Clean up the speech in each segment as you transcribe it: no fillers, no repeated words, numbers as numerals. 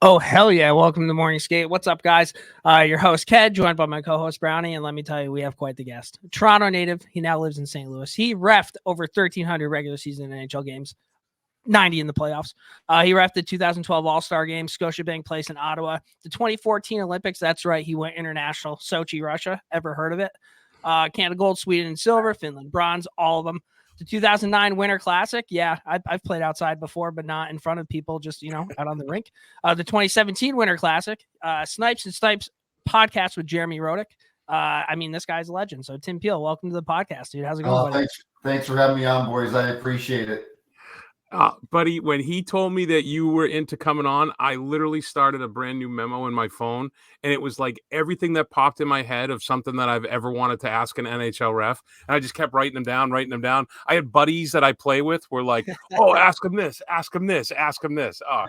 Oh, hell yeah. Welcome to Morning Skate. What's up, guys? Your host, Ked, joined by my co-host, Brownie. And let me tell you, we have quite the guest. Toronto native. He now lives in St. Louis. He reffed over 1,300 regular season NHL games, 90 in the playoffs. He reffed the 2012 All-Star Game, Scotiabank Place in Ottawa. The 2014 Olympics, that's right. He went international. Sochi, Russia. Ever heard of it? Canada Gold, Sweden and Silver, Finland Bronze, all of them. The 2009 Winter Classic, yeah, I've played outside before, but not in front of people, just, out on the rink. The 2017 Winter Classic, Snipes and Snipes podcast with Jeremy Rodick. This guy's a legend. So Tim Peel, welcome to the podcast, dude. How's it going, buddy? Thanks for having me on, boys. I appreciate it. Buddy, when he told me that you were into coming on, I literally started a brand new memo in my phone, and it was like everything that popped in my head of something that I've ever wanted to ask an NHL ref, and I just kept writing them down. I had buddies that I play with were like, oh, ask him this. Oh,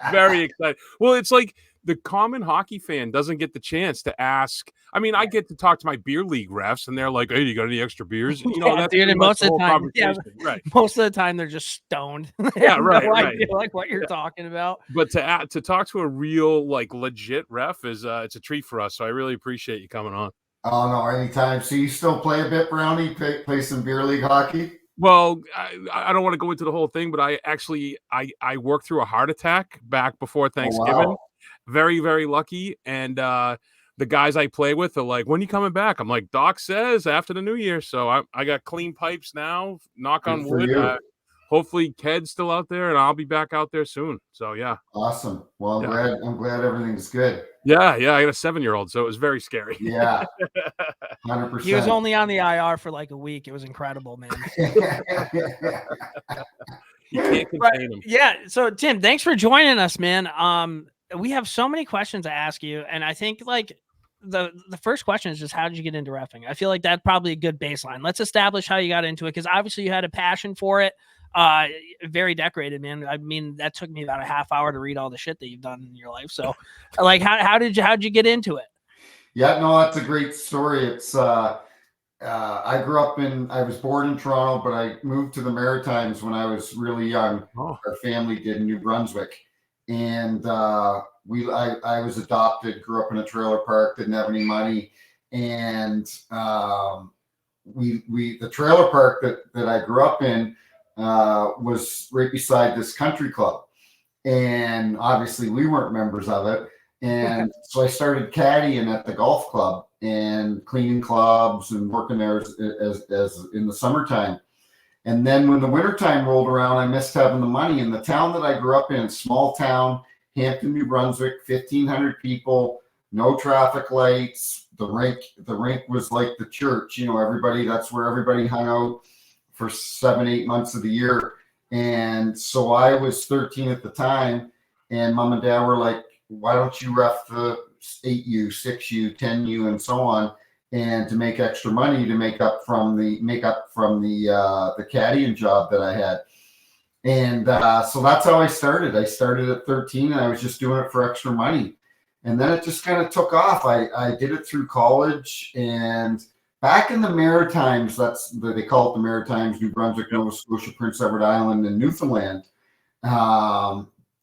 very excited. Well, it's like the common hockey fan doesn't get the chance to ask. I mean, I get to talk to my beer league refs, and they're like, "Hey, you got any extra beers?" That's dude, most of the time, right? Most of the time, they're just stoned. Yeah, right. No right. idea, like what you're talking about. But to talk to a real, like, legit ref is it's a treat for us. So I really appreciate you coming on. Oh no, anytime. So you still play a bit, Brownie? Play some beer league hockey? Well, I don't want to go into the whole thing, but I worked through a heart attack back before Thanksgiving. Oh, wow. Very, very lucky. And the guys I play with are like, when are you coming back? I'm like, Doc says after the new year. So I got clean pipes now, knock on wood. Hopefully Ked's still out there and I'll be back out there soon. So yeah. Awesome. Well, I'm glad everything's good. Yeah. I got a 7-year-old, so it was very scary. Yeah. 100%. He was only on the IR for like a week. It was incredible, man. You can't contain him. Yeah. So Tim, thanks for joining us, man. We have so many questions to ask you, and I think like the first question is just how did you get into reffing? I feel like that's probably a good baseline. Let's establish how you got into it, because obviously you had a passion for it. Very decorated, man. I mean, that took me about a half hour to read all the shit that you've done in your life. So, like, how'd you get into it? Yeah, no, that's a great story. It's I was born in Toronto, but I moved to the Maritimes when I was really young. Oh. Our family did in New Brunswick. And I was adopted, grew up in a trailer park, didn't have any money. And the trailer park that I grew up in was right beside this country club. And obviously we weren't members of it. And so I started caddying at the golf club and cleaning clubs and working there as in the summertime. And then when the wintertime rolled around, I missed having the money. In the town that I grew up in, small town, Hampton, New Brunswick, 1,500 people, no traffic lights. The rink was like the church. That's where everybody hung out for 7-8 months of the year. And so I was 13 at the time, and Mom and Dad were like, why don't you ref the 8U, 6U, 10U, and so on? And to make extra money to make up from the caddying job that I had. And so that's how I started. I started at 13 and I was just doing it for extra money. And then it just kind of took off. I did it through college, and back in the Maritimes, they call it the Maritimes, New Brunswick, Nova Scotia, Prince Edward Island, and Newfoundland.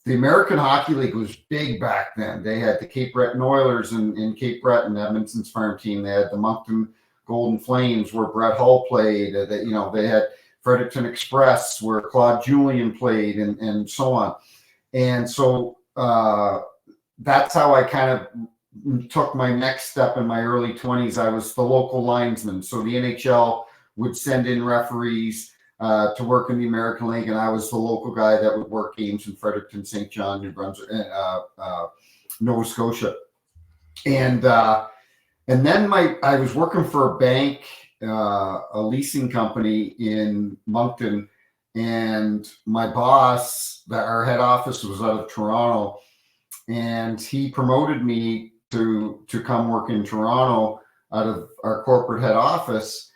The American Hockey League was big back then. They had the Cape Breton Oilers in Cape Breton, Edmonton's farm team. They had the Moncton Golden Flames, where Brett Hull played. They had Fredericton Express, where Claude Julien played, and so on. And so that's how I kind of took my next step in my early 20s. I was the local linesman. So the NHL would send in referees to work in the American League, and I was the local guy that would work games in Fredericton, St. John, New Brunswick, Nova Scotia. And then I was working for a bank, a leasing company in Moncton, and my boss, our head office was out of Toronto, and he promoted me to come work in Toronto out of our corporate head office.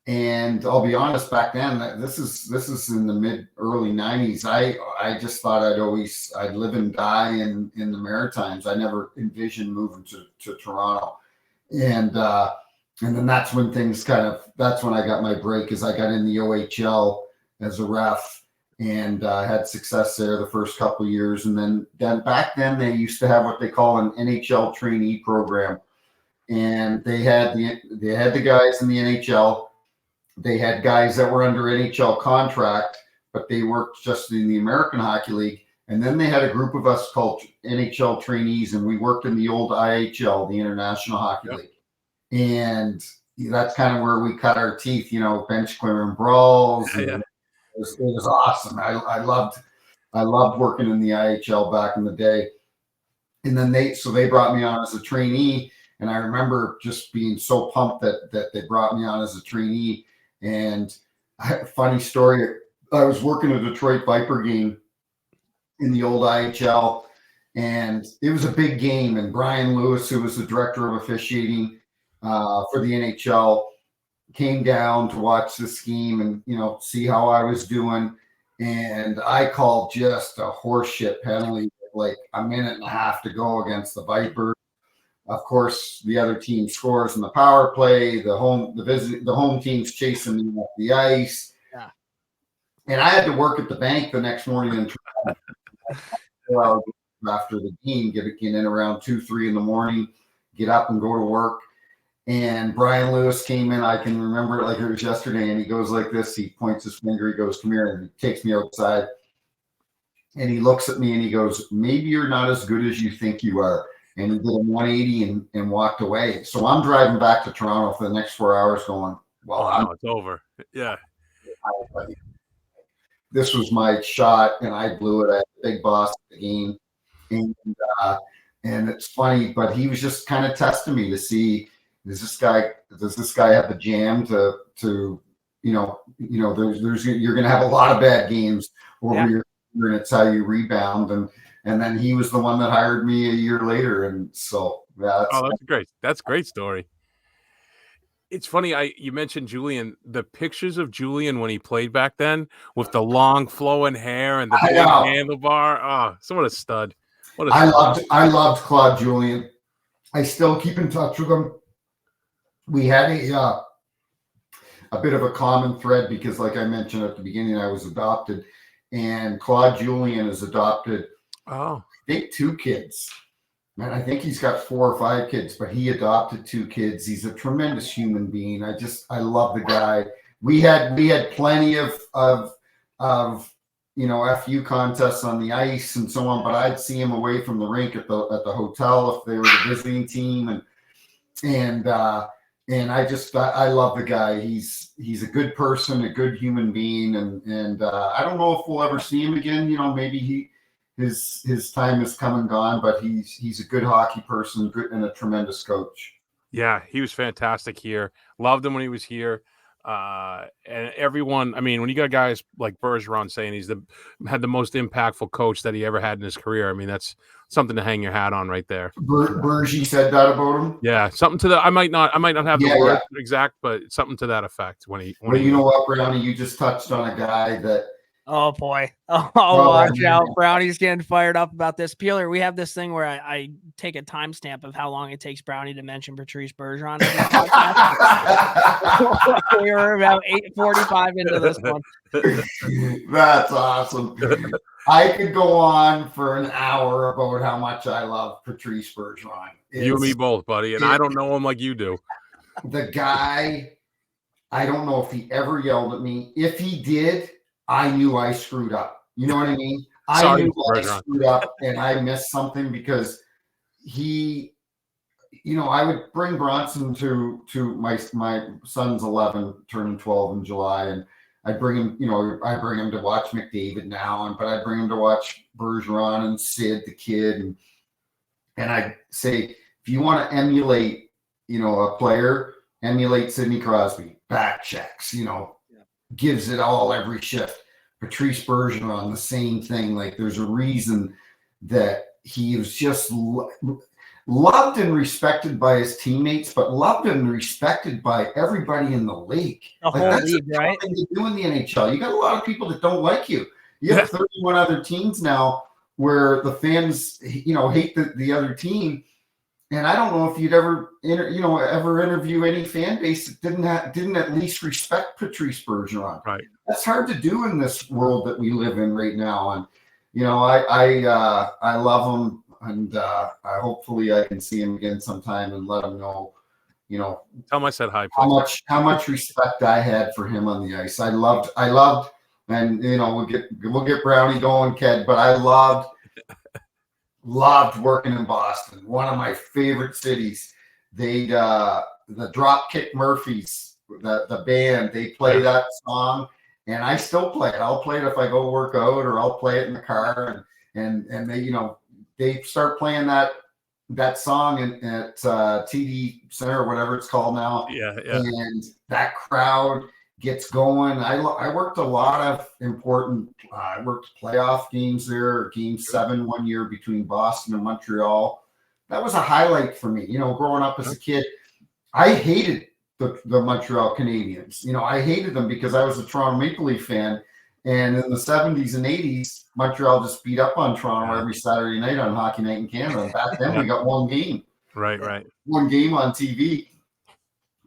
And I'll be honest, back then, this is in the early 90s. I just thought I'd live and die in the Maritimes. I never envisioned moving to Toronto. And then that's when that's when I got my break, as I got in the OHL as a ref. and had success there the first couple of years. And then back then they used to have what they call an NHL trainee program, and they had the guys in the NHL. They had guys that were under NHL contract, but they worked just in the American Hockey League. And then they had a group of us called NHL trainees, and we worked in the old IHL, the International Hockey League. And that's kind of where we cut our teeth, bench clearing brawls. Yeah. It was awesome. I loved working in the IHL back in the day. And then they brought me on as a trainee. And I remember just being so pumped that they brought me on as a trainee. And funny story, I was working a Detroit Viper game in the old IHL, and it was a big game. And Brian Lewis, who was the director of officiating for the NHL, came down to watch this game and see how I was doing. And I called just a horseshit penalty, like a minute and a half to go against the Vipers. Of course, the other team scores in the power play. The home team's chasing me off the ice. Yeah. And I had to work at the bank the next morning and after the game, get in around 2-3 in the morning, get up and go to work. And Brian Lewis came in. I can remember it like it was yesterday. And he goes like this. He points his finger. He goes, "Come here," and he takes me outside. And he looks at me and he goes, "Maybe you're not as good as you think you are." And he did a 180 and walked away. So I'm driving back to Toronto for the next 4 hours going, well, it's over. Yeah. This was my shot, and I blew it. I had a big boss at the game. And it's funny, but he was just kind of testing me to see, does this guy have the jam to you're going to have a lot of bad games over your career, and it's how you rebound. And then he was the one that hired me a year later. And so, that's great. That's a great story. It's funny. You mentioned Julian, the pictures of Julian when he played back then with the long flowing hair and the big handlebar. Oh, so what a stud. I loved Claude Julien. I still keep in touch with him. We had a bit of a common thread because, like I mentioned at the beginning, I was adopted, and Claude Julien is adopted. I think 2 kids. Man, I think he's got 4 or 5 kids, but he adopted 2 kids. He's a tremendous human being. I love the guy. We had plenty of FU contests on the ice and so on, but I'd see him away from the rink at the hotel if they were the visiting team, and I love the guy. He's a good person, a good human being, and I don't know if we'll ever see him again. Maybe his time has come and gone, but he's a good hockey person, good, and a tremendous coach. Yeah, he was fantastic here. Loved him when he was here. And everyone, I mean, when you got guys like Bergeron saying he's had the most impactful coach that he ever had in his career, I mean, that's something to hang your hat on right there. Bergie said that about him. Yeah, something to that. I might not have the word exact, but something to that effect. You know what, Brownie, you just touched on a guy that. Oh boy! Watch out! Brownie's getting fired up about this. Peeler, we have this thing where I take a timestamp of how long it takes Brownie to mention Patrice Bergeron. We were about 8:45 into this one. That's awesome. I could go on for an hour about how much I love Patrice Bergeron. You and me both, buddy. And I don't know him like you do. The guy, I don't know if he ever yelled at me. If he did, I knew I screwed up. You know what I mean? I knew I screwed up and I missed something because I would bring Bronson to my son's 11, turning 12 in July, and I'd bring him, I bring him to watch McDavid now, but I'd bring him to watch Bergeron and Sid the kid, and I'd say, if you want to emulate, a player, emulate Sidney Crosby, back checks, gives it all every shift. Patrice Bergeron, the same thing. Like, there's a reason that he was just loved and respected by his teammates, but loved and respected by everybody in the league. That's league, right? Thing to do in the NHL. You got a lot of people that don't like you. You have 31 other teams now where the fans, hate the other team. And I don't know if you'd ever interview any fan base that didn't at least respect Patrice Bergeron. Right. That's hard to do in this world that we live in right now. And I love him, and hopefully I can see him again sometime and let him know. Tell him I said hi. How much respect I had for him on the ice. I loved, and we'll get Brownie going, Ked, but I loved working in Boston. One of my favorite cities. The Dropkick Murphys, the band, they play that song, and I still play it. I'll play it if I go work out, or I'll play it in the car, and they start playing that song at TD Center or whatever it's called now. Yeah. And that crowd gets going. I worked a lot of important. I worked playoff games there. Game 7 one year between Boston and Montreal. That was a highlight for me. Growing up as a kid, I hated the Montreal Canadiens. I hated them because I was a Toronto Maple Leaf fan. And in the 70s and 80s, Montreal just beat up on Toronto every Saturday night on Hockey Night in Canada. And back then, we got one game. Right. One game on TV.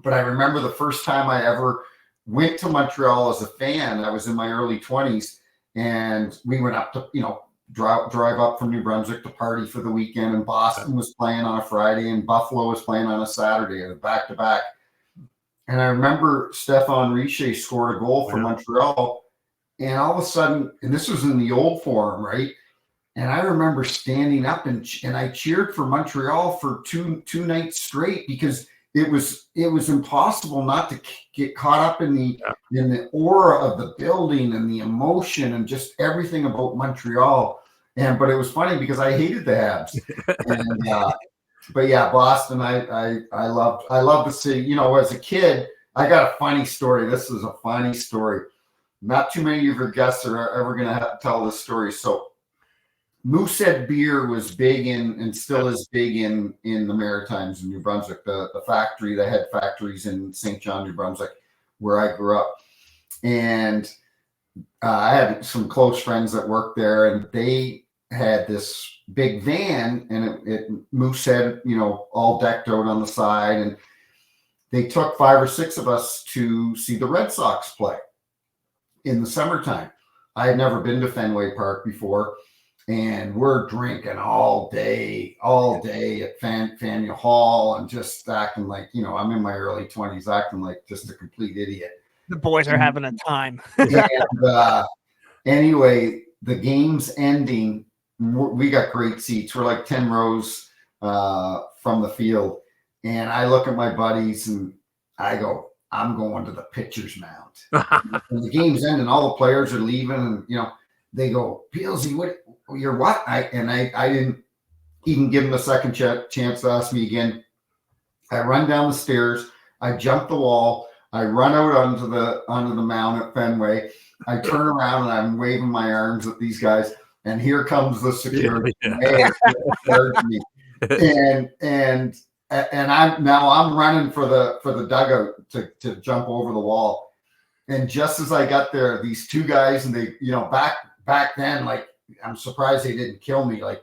But I remember the first time I ever went to Montreal as a fan. I was in my early 20s, and we went up to, drive up from New Brunswick to party for the weekend. And Boston was playing on a Friday, and Buffalo was playing on a Saturday, and back-to-back. And I remember Stéphane Richer scored a goal for Montreal. And all of a sudden, and this was in the old Forum, right? And I remember standing up and I cheered for Montreal for two nights straight, because it was impossible not to get caught up in the aura of the building and the emotion and just everything about Montreal. But it was funny because I hated the Habs. And but yeah, Boston, I loved the city. As a kid, I got a funny story. This is a funny story. Not too many of your guests are ever going to tell this story. So Moosehead beer was big and still is big in the Maritimes in New Brunswick. The head factories in St. John, New Brunswick, where I grew up. And I had some close friends that worked there, and they had this big van, and it Moosehead, all decked out on the side. And they took 5 or 6 of us to see the Red Sox play in the summertime. I had never been to Fenway Park before, and we're drinking all day at Faneuil Hall, and just acting like, I'm in my early 20s, acting like just a complete idiot. The boys are having a time. And anyway, the game's ending. We got great seats. We're like 10 rows from the field. And I look at my buddies and I go, I'm going to the pitcher's mound. And the game's ending, all the players are leaving, and they go, Peelsy, you're what? I didn't even give them a second chance to ask me again. I run down the stairs, I jump the wall, I run out onto the mound at Fenway. I turn around and I'm waving my arms at these guys, and here comes the security. And I'm running for the dugout to jump over the wall. And just as I got there, these 2 guys, and they, back then, like, I'm surprised they didn't kill me, like,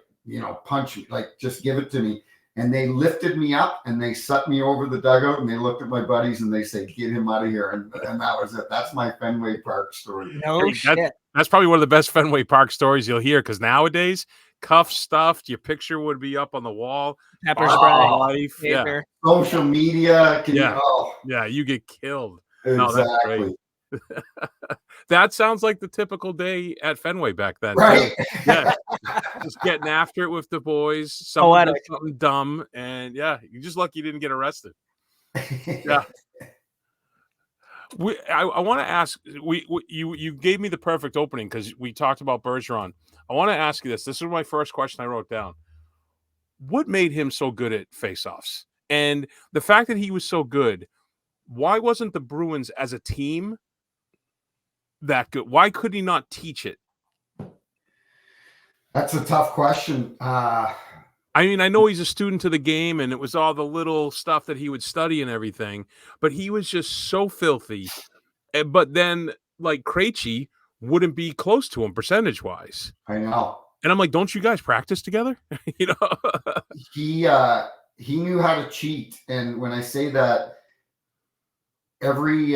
punch me, like, just give it to me. And they lifted me up and they set me over the dugout, and they looked at my buddies and they said, get him out of here. And that was it. That's my Fenway Park story. No shit. That's probably one of the best Fenway Park stories you'll hear, because nowadays, cuff stuffed, your picture would be up on the wall. Pepper spray. Life. Yeah. Social media. You get killed. Exactly. No, that's great. That sounds like the typical day at Fenway back then. Right. Yeah. Just getting after it with the boys. Something dumb. And you're just lucky you didn't get arrested. Yeah. I want to ask, you gave me the perfect opening because we talked about Bergeron. I want to ask you this. This was my first question I wrote down. What made him so good at faceoffs? And the fact that he was so good, why wasn't the Bruins as a team that good? Why could he not teach it? That's a tough question. I mean, I know he's a student to the game, and it was all the little stuff that he would study and everything, but he was just so filthy. But then, like, Krejci wouldn't be close to him percentage-wise. I know. And I'm like, don't you guys practice together? he knew how to cheat. And when I say that, every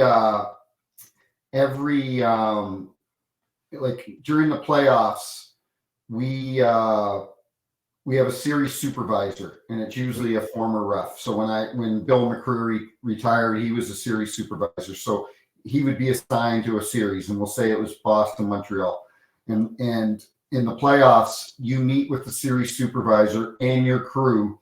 like during the playoffs, we have a series supervisor, and it's usually a former ref. So when Bill McCreary retired, he was a series supervisor. So he would be assigned to a series, and we'll say it was Boston, Montreal. And in the playoffs, you meet with the series supervisor and your crew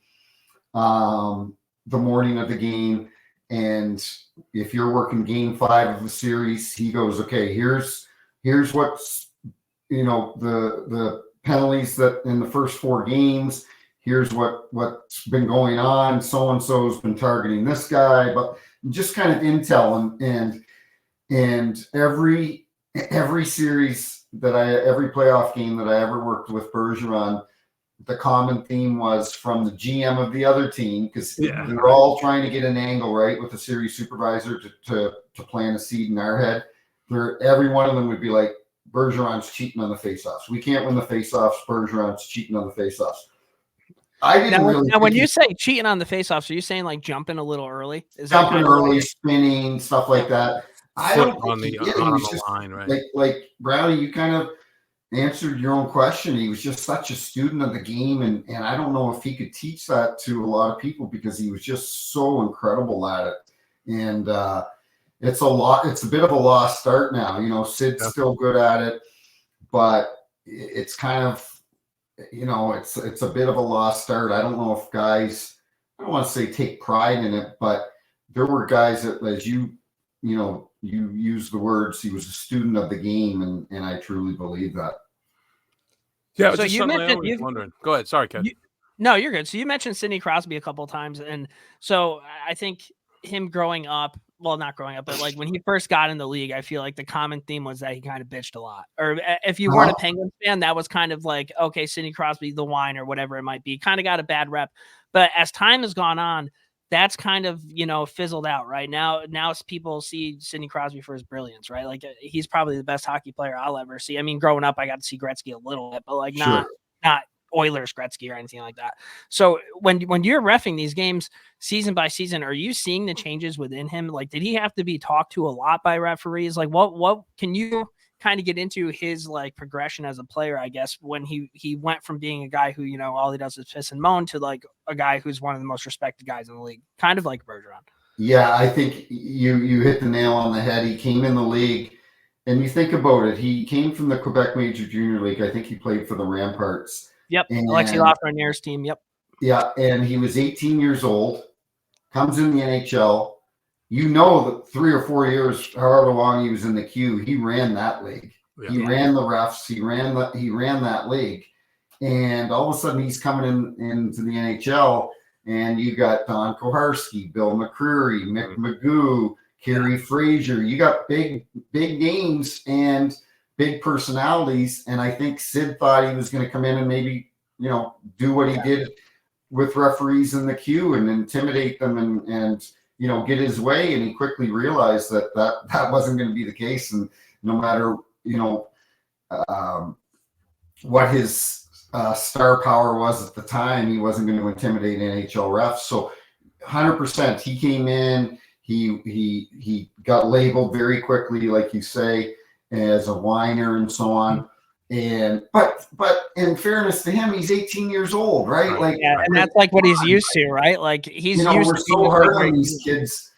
the morning of the game. And if you're working game 5 of the series, he goes, okay, here's what's, the penalties that in the first 4 games, here's what's been going on. So-and-so's been targeting this guy, but just kind of intel and every series every playoff game that I ever worked with Bergeron, the common theme was from the GM of the other team, because they're all trying to get an angle right with the series supervisor to plant a seed in our head. Every one of them would be like, Bergeron's cheating on the faceoffs. We can't win the faceoffs. Bergeron's cheating on the faceoffs. I didn't really. Now, when you say cheating on the faceoffs, are you saying like jumping a little early? Jumping early, spinning, stuff like that? I don't think on the line, right? Like Brownie, you kind of answered your own question. He was just such a student of the game, and I don't know if he could teach that to a lot of people, because he was just so incredible at it. And it's a bit of a lost start now. Sid's still good at it, but it's kind of, it's a bit of a lost start. I don't know if guys, I don't want to say take pride in it, but there were guys that, as you use the words, he was a student of the game, and I truly believe that. Yeah, so you mentioned, wondering. Go ahead. Sorry, Ken. No, you're good. So you mentioned Sidney Crosby a couple of times, and so I think him growing up, well, not growing up, but like when he first got in the league, I feel like the common theme was that he kind of bitched a lot. Or if you weren't a Penguins fan, that was kind of like, okay, Sidney Crosby, the whine or whatever it might be, kind of got a bad rep. But as time has gone on, that's kind of, fizzled out right now. Now people see Sidney Crosby for his brilliance, right? Like he's probably the best hockey player I'll ever see. I mean, growing up, I got to see Gretzky a little bit, but like not Oilers Gretzky or anything like that. So when you're reffing these games season by season, are you seeing the changes within him? Like, did he have to be talked to a lot by referees? Like, what can you kind of get into his like progression as a player, I guess, when he went from being a guy who, all he does is piss and moan to like a guy who's one of the most respected guys in the league, kind of like Bergeron. Yeah, I think you hit the nail on the head. He came in the league, and you think about it, he came from the Quebec Major Junior League. I think he played for the Ramparts. Yep, Alexei Lafreniere's team. Yep. Yeah, and he was 18 years old, comes in the NHL. That 3 or 4 years, however long he was in the queue, he ran that league. Yeah. He ran the refs. He ran that league, and all of a sudden he's coming into the NHL, and you got Don Koharski, Bill McCreary, Mick Magoo, Kerry Fraser. You got big names and big personalities, and I think Sid thought he was going to come in and maybe do what he did with referees in the queue and intimidate them and get his way, and he quickly realized that wasn't going to be the case, and no matter what his star power was at the time, he wasn't going to intimidate NHL refs. So 100%, he came in, he got labeled very quickly, like you say, as a whiner and so on. And but in fairness to him, he's 18 years old, right? Like, and that's like what he's used to, right? Like he's used we're to so hard on these kids,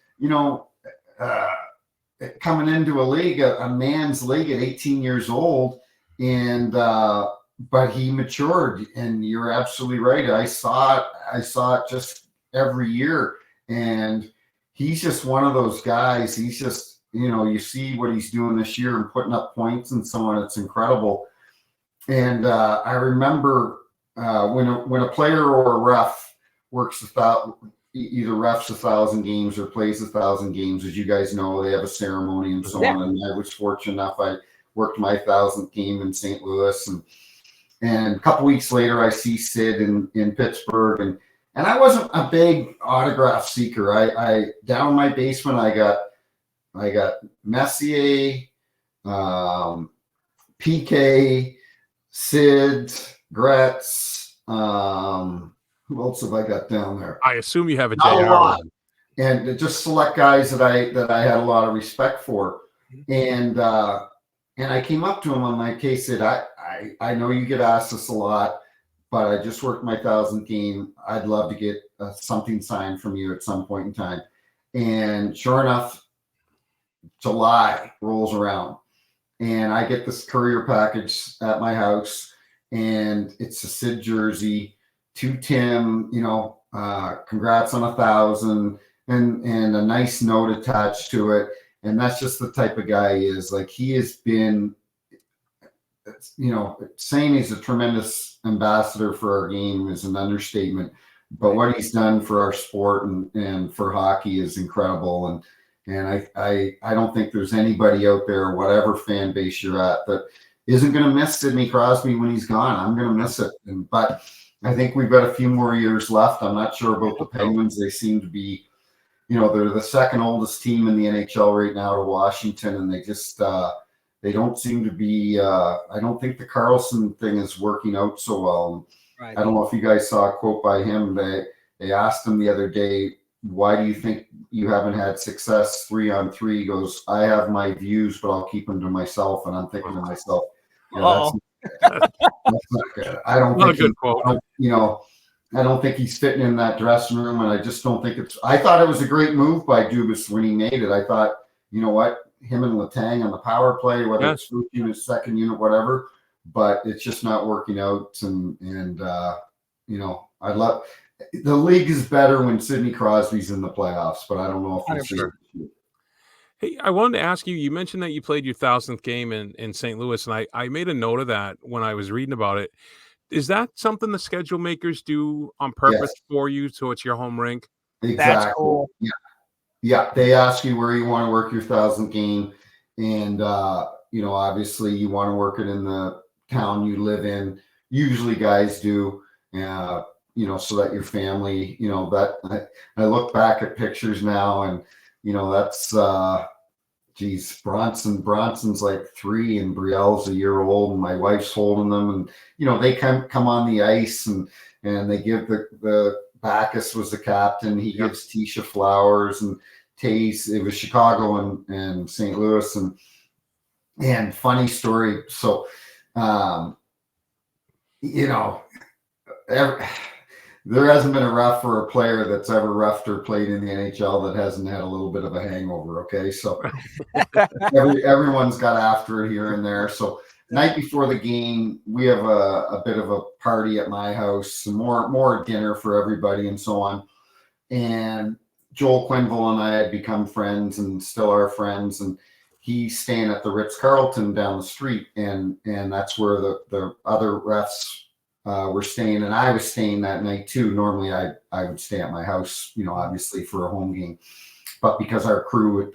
coming into a league, a man's league at 18 years old, and but he matured, and you're absolutely right. I saw it just every year, and he's just one of those guys. He's just, you see what he's doing this year and putting up points and so on. It's incredible. And I remember when a player or a ref works either refs 1,000 games or plays 1,000 games, as you guys know, they have a ceremony and so on. And I was fortunate enough, I worked my 1,000th game in St. Louis, and a couple weeks later, I see Sid in Pittsburgh, and I wasn't a big autograph seeker. I down in my basement, I got Messier, PK, Sid, Gretz, Who else have I got down there? I assume you have a Not a JR. lot. And just select guys that I had a lot of respect for. And I came up to him on my case, said, I know you get asked this a lot, but I just worked my 1,000th game. I'd love to get something signed from you at some point in time. And sure enough, July rolls around and I get this courier package at my house, and it's a Sid jersey to Tim, congrats on 1,000 and a nice note attached to it. And that's just the type of guy he is. Like, he has been, saying he's a tremendous ambassador for our game is an understatement, but what he's done for our sport and for hockey is incredible. And I don't think there's anybody out there, whatever fan base you're at, that isn't going to miss Sidney Crosby when he's gone. I'm going to miss it. But I think we've got a few more years left. I'm not sure about the Penguins. They seem to be, they're the second oldest team in the NHL right now to Washington, and they just they don't seem to be. I don't think the Carlson thing is working out so well. Right. I don't know if you guys saw a quote by him. They asked him the other day, why do you think you haven't had success 3-on-3? He goes, I have my views, but I'll keep them to myself. And I'm thinking to myself, that's not good. I don't think a good quote. I don't think he's fitting in that dressing room, and I just don't think it's. I thought it was a great move by Dubas when he made it. I thought, you know what, him and Letang on the power play, whether it's first unit, second unit, whatever, but it's just not working out. And I love. The league is better when Sidney Crosby's in the playoffs, but I don't know if sure. Hey, I wanted to ask you, you mentioned that you played your 1,000th game in St. Louis, and I made a note of that when I was reading about it. Is that something the schedule makers do on purpose for you, so it's your home rink? Exactly. That's cool. Yeah. They ask you where you want to work your 1,000th game, and obviously you want to work it in the town you live in. Usually guys do, so that your family, that I look back at pictures now, and that's Bronson's like 3 and Brielle's a year old, and my wife's holding them, and they come on the ice and they give the Bacchus was the captain. He gives Tisha flowers, and Taze, it was Chicago and St. Louis, and funny story. So, there hasn't been a ref or a player that's ever reffed or played in the NHL that hasn't had a little bit of a hangover. Okay. So everyone's got after it here and there. So night before the game, we have a bit of a party at my house, and more dinner for everybody and so on. And Joel Quenneville and I had become friends and still are friends. And he's staying at the Ritz-Carlton down the street. And that's where the other refs were staying, and I was staying that night too. Normally I would stay at my house, obviously for a home game, but because our crew,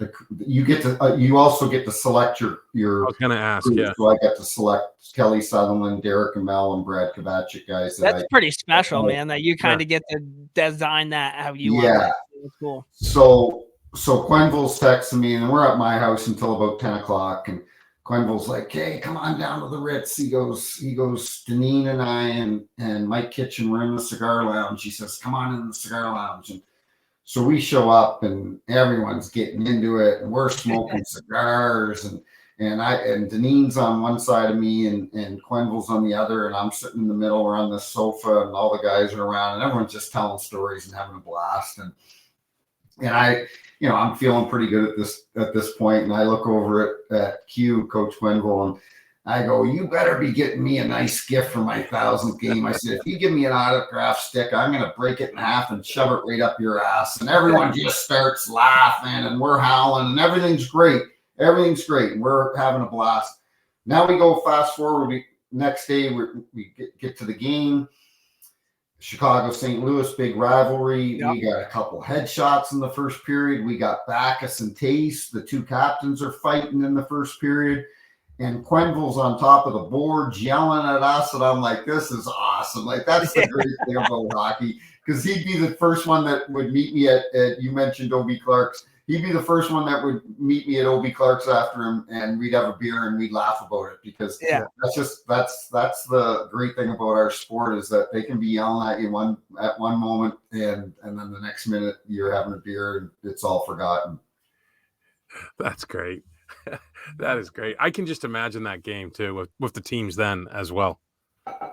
you also get to select your. I was going to ask, crew. yeah. So I got to select Kelly Sutherland, Derek Amell, and Brad Kovacic guys. That's pretty special, man. That you kind of get to design that how you want. Yeah, it's cool. So Quenneville's texting me, and we're at my house until about 10 o'clock, and Quenneville's like, hey, come on down to the Ritz. He goes, Deneen and I and Mike Kitchen, we're in the cigar lounge. He says, come on in the cigar lounge. And so we show up, and everyone's getting into it, and we're smoking cigars, and Deneen's on one side of me, and Quenneville's on the other, and I'm sitting in the middle. We're on the sofa, and all the guys are around, and everyone's just telling stories and having a blast. And I'm feeling pretty good at this point, and I look over at Q, Coach Quenneville, and I go, you better be getting me a nice gift for my 1,000th game. I said, if you give me an autograph stick, I'm going to break it in half and shove it right up your ass. And everyone just starts laughing, and we're howling, and everything's great. Everything's great, and we're having a blast. Now we go fast forward. Next day, we get to the game. Chicago, St. Louis, big rivalry. Yep. We got a couple headshots in the first period. We got Bacchus and Taze. The two captains are fighting in the first period. And Quenneville's on top of the boards yelling at us. And I'm like, this is awesome. Like, that's the great thing about hockey. Because he'd be the first one that would meet me at you mentioned Obi Clark's. he'd be the first one that would meet me at OB Clark's after him, and we'd have a beer and we'd laugh about it, because that's the great thing about our sport, is that they can be yelling at you at one moment, and then the next minute you're having a beer and it's all forgotten. That's great. That is great. I can just imagine that game too with the teams then as well.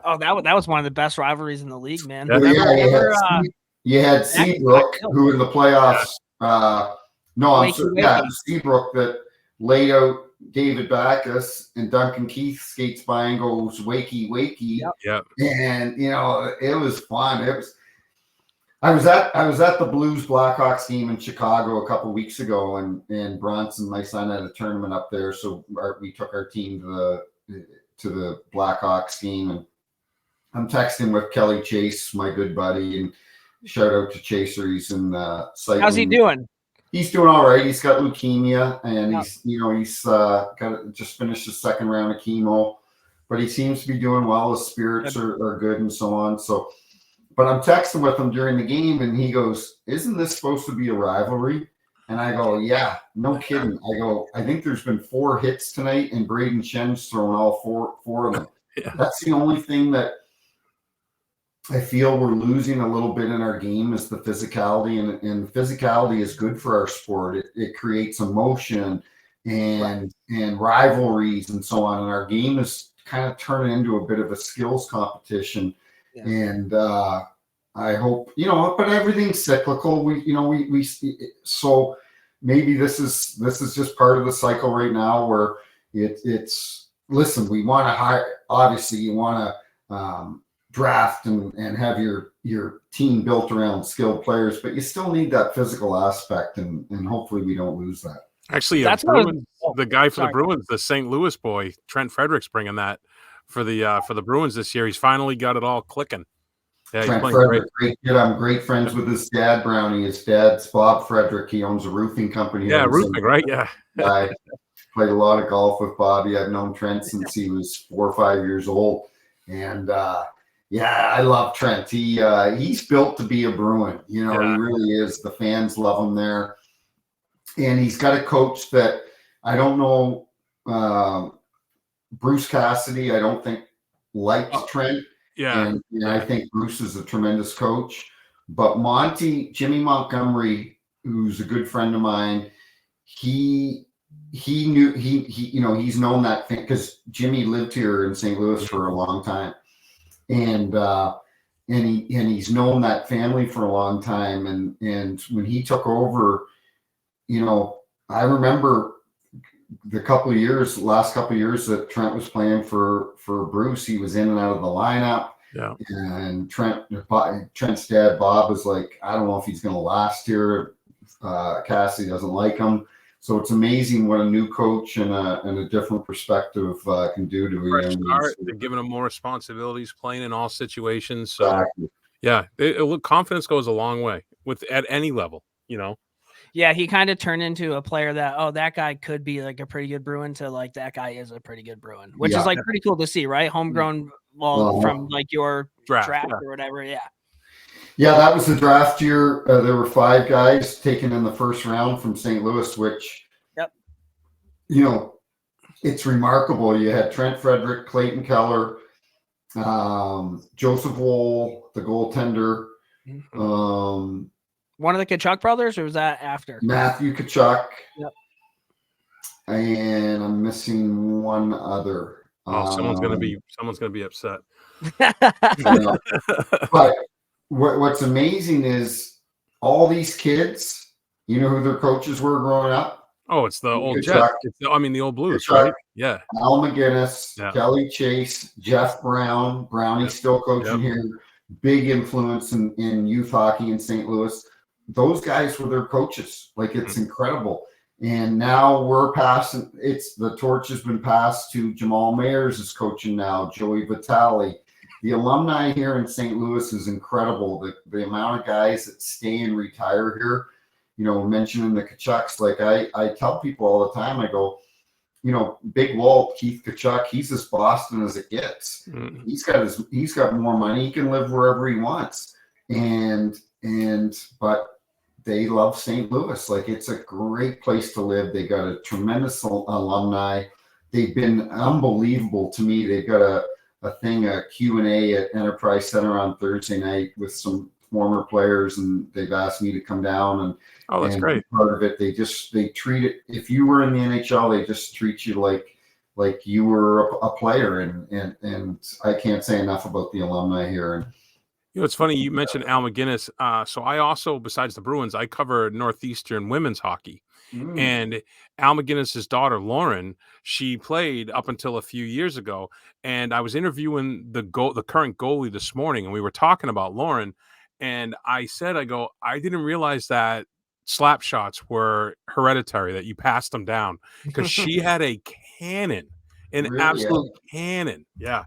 Oh, that was one of the best rivalries in the league, man. Yeah. You had Seabrook, who in the playoffs, Seabrook that laid out David Backus, and Duncan Keith skates by and goes wakey wakey. Yep. And it was fun. I was at the Blues Blackhawks game in Chicago a couple weeks ago, and Bronson, my son, had a tournament up there, so we took our team to the Blackhawks game, and I'm texting with Kelly Chase, my good buddy, and shout out to Chaser. He's in cycling. How's he doing? He's doing all right. He's got leukemia, and he's got just finished his second round of chemo, but he seems to be doing well. His spirits are good and so on. So, but I'm texting with him during the game, and he goes, "Isn't this supposed to be a rivalry?" And I go, "Yeah, no kidding." I go, "I think there's been 4 hits tonight, and Braden Shen's thrown all four of them." Yeah. That's the only thing that I feel we're losing a little bit in our game, is the physicality, and physicality is good for our sport. It creates emotion and rivalries and so on. And our game is kind of turning into a bit of a skills competition. Yeah. And I hope, but everything's cyclical. So maybe this is just part of the cycle right now, where it's listen, we want to hire, obviously you want to, draft and have your team built around skilled players, but you still need that physical aspect, and hopefully we don't lose that. Actually, the guy for the Bruins, the St. Louis boy, Trent Frederick's bringing that for the Bruins this year. He's finally got it all clicking. Yeah, Trent Frederick, great kid. I'm great friends with his dad, Brownie. His dad's Bob Frederick. He owns a roofing company. Yeah, roofing, right? Yeah. I played a lot of golf with Bobby. I've known Trent since he was 4 or 5 years old, and yeah, I love Trent. He's built to be a Bruin. He really is. The fans love him there. And he's got a coach that I don't know, Bruce Cassidy, I don't think likes Trent. Yeah. And I think Bruce is a tremendous coach. But Jimmy Montgomery, who's a good friend of mine, he's known that thing, because Jimmy lived here in St. Louis for a long time. And he's known that family for a long time. And when he took over, I remember the last couple of years that Trent was playing for Bruce, he was in and out of the lineup. Yeah. And Trent's dad, Bob, was like, I don't know if he's going to last here. Cassidy doesn't like him. So it's amazing what a new coach and a different perspective can do to a young man. They're giving him more responsibilities, playing in all situations. So exactly. Yeah, confidence goes a long way at any level, Yeah, he kind of turned into a player that guy could be like a pretty good Bruin, to like that guy is a pretty good Bruin, which is like pretty cool to see, right? Homegrown, from like your draft or whatever. Yeah. Yeah, that was the draft year. There were 5 guys taken in the first round from St. Louis, which, it's remarkable. You had Trent Frederick, Clayton Keller, Joseph Wohl, the goaltender. One of the Tkachuk brothers, or was that after? Matthew Tkachuk. Yep. And I'm missing one other. Someone's gonna be upset. But what's amazing is all these kids, you know who their coaches were growing up? Oh, it's the old Jeff. The old Blues, Tkachuk, right? Yeah. Al McGinnis, Kelly Chase, Jeff Brown. Brownie's still coaching here. Big influence in youth hockey in St. Louis. Those guys were their coaches. Like, it's incredible. And now we're passing. The torch has been passed to Jamal Mayers is coaching now. Joey Vitale. The alumni here in St. Louis is incredible. The amount of guys that stay and retire here, mentioning the Tkachuks, like I tell people all the time, I go, Big Walt, Keith Tkachuk, he's as Boston as it gets. Mm-hmm. He's got more money. He can live wherever he wants. But they love St. Louis. Like, it's a great place to live. They got a tremendous alumni. They've been unbelievable to me. They've got a Q&A at Enterprise Center on Thursday night with some former players, and they've asked me to come down and that's great. Part of it, they treat it. If you were in the NHL, they just treat you like you were a player, and I can't say enough about the alumni here. And it's funny you mentioned Al McGinnis. So I also, besides the Bruins, I cover Northeastern women's hockey. And Al McGinnis's daughter, Lauren, she played up until a few years ago. And I was interviewing the current goalie this morning, and we were talking about Lauren. And I said, I didn't realize that slap shots were hereditary, that you passed them down, because she had a cannon, an absolute cannon. Yeah.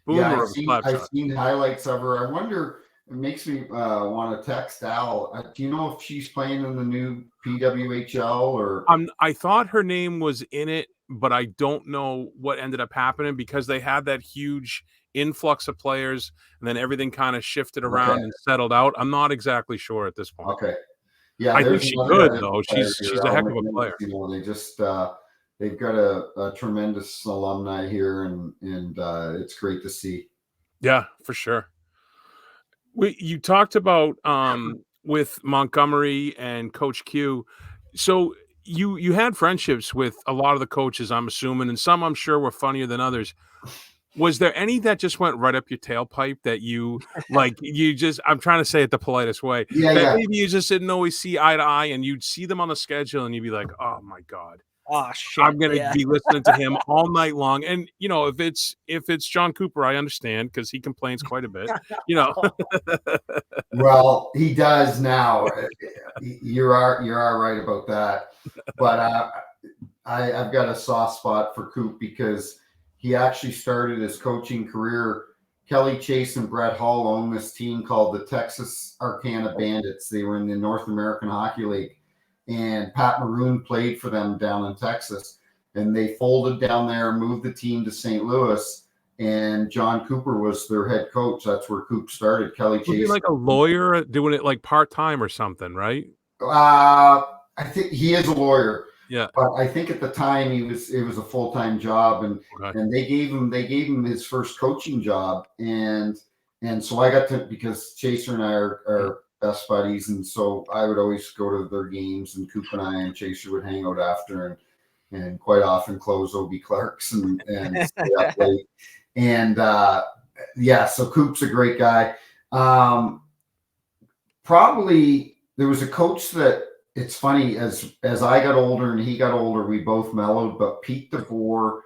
Boomer I've seen highlights of her. I wonder, it makes me want to text Al. Do you know if she's playing in the new PWHL or? I thought her name was in it, but I don't know what ended up happening, because they had that huge influx of players and then everything kind of shifted around and settled out. I'm not exactly sure at this point. Okay. Yeah. I think she could, though. She's a heck of a player. You know, they just, they've got a tremendous alumni here, and it's great to see. Yeah, for sure. You talked about with Montgomery and Coach Q. So you had friendships with a lot of the coaches, I'm assuming, and some I'm sure were funnier than others. Was there any that just went right up your tailpipe that you I'm trying to say it the politest way. Maybe you just didn't always see eye to eye, and you'd see them on the schedule and you'd be like, oh my God. Oh shit! I'm gonna be listening to him all night long, and if it's John Cooper, I understand, because he complains quite a bit. Well, he does now. You are right about that, but I've got a soft spot for Coop, because he actually started his coaching career. Kelly Chase and Brett Hull own this team called the Texas Arcana Bandits. They were in the North American Hockey League. And Pat Maroon played for them down in Texas, and they folded down there, moved the team to St. Louis, and John Cooper was their head coach. That's where Coop started. Kelly Chase, was he like a lawyer doing it like part-time or something, right? I think he is a lawyer. Yeah, but I think at the time it was a full-time job, and they gave him his first coaching job, and so I got to, because Chaser and I are best buddies, and so I would always go to their games, and Coop and I and Chaser would hang out after, and quite often close OB Clark's and stay up late. And so Coop's a great guy. Probably there was a coach that, it's funny, as I got older and he got older, we both mellowed, but Pete DeBoer,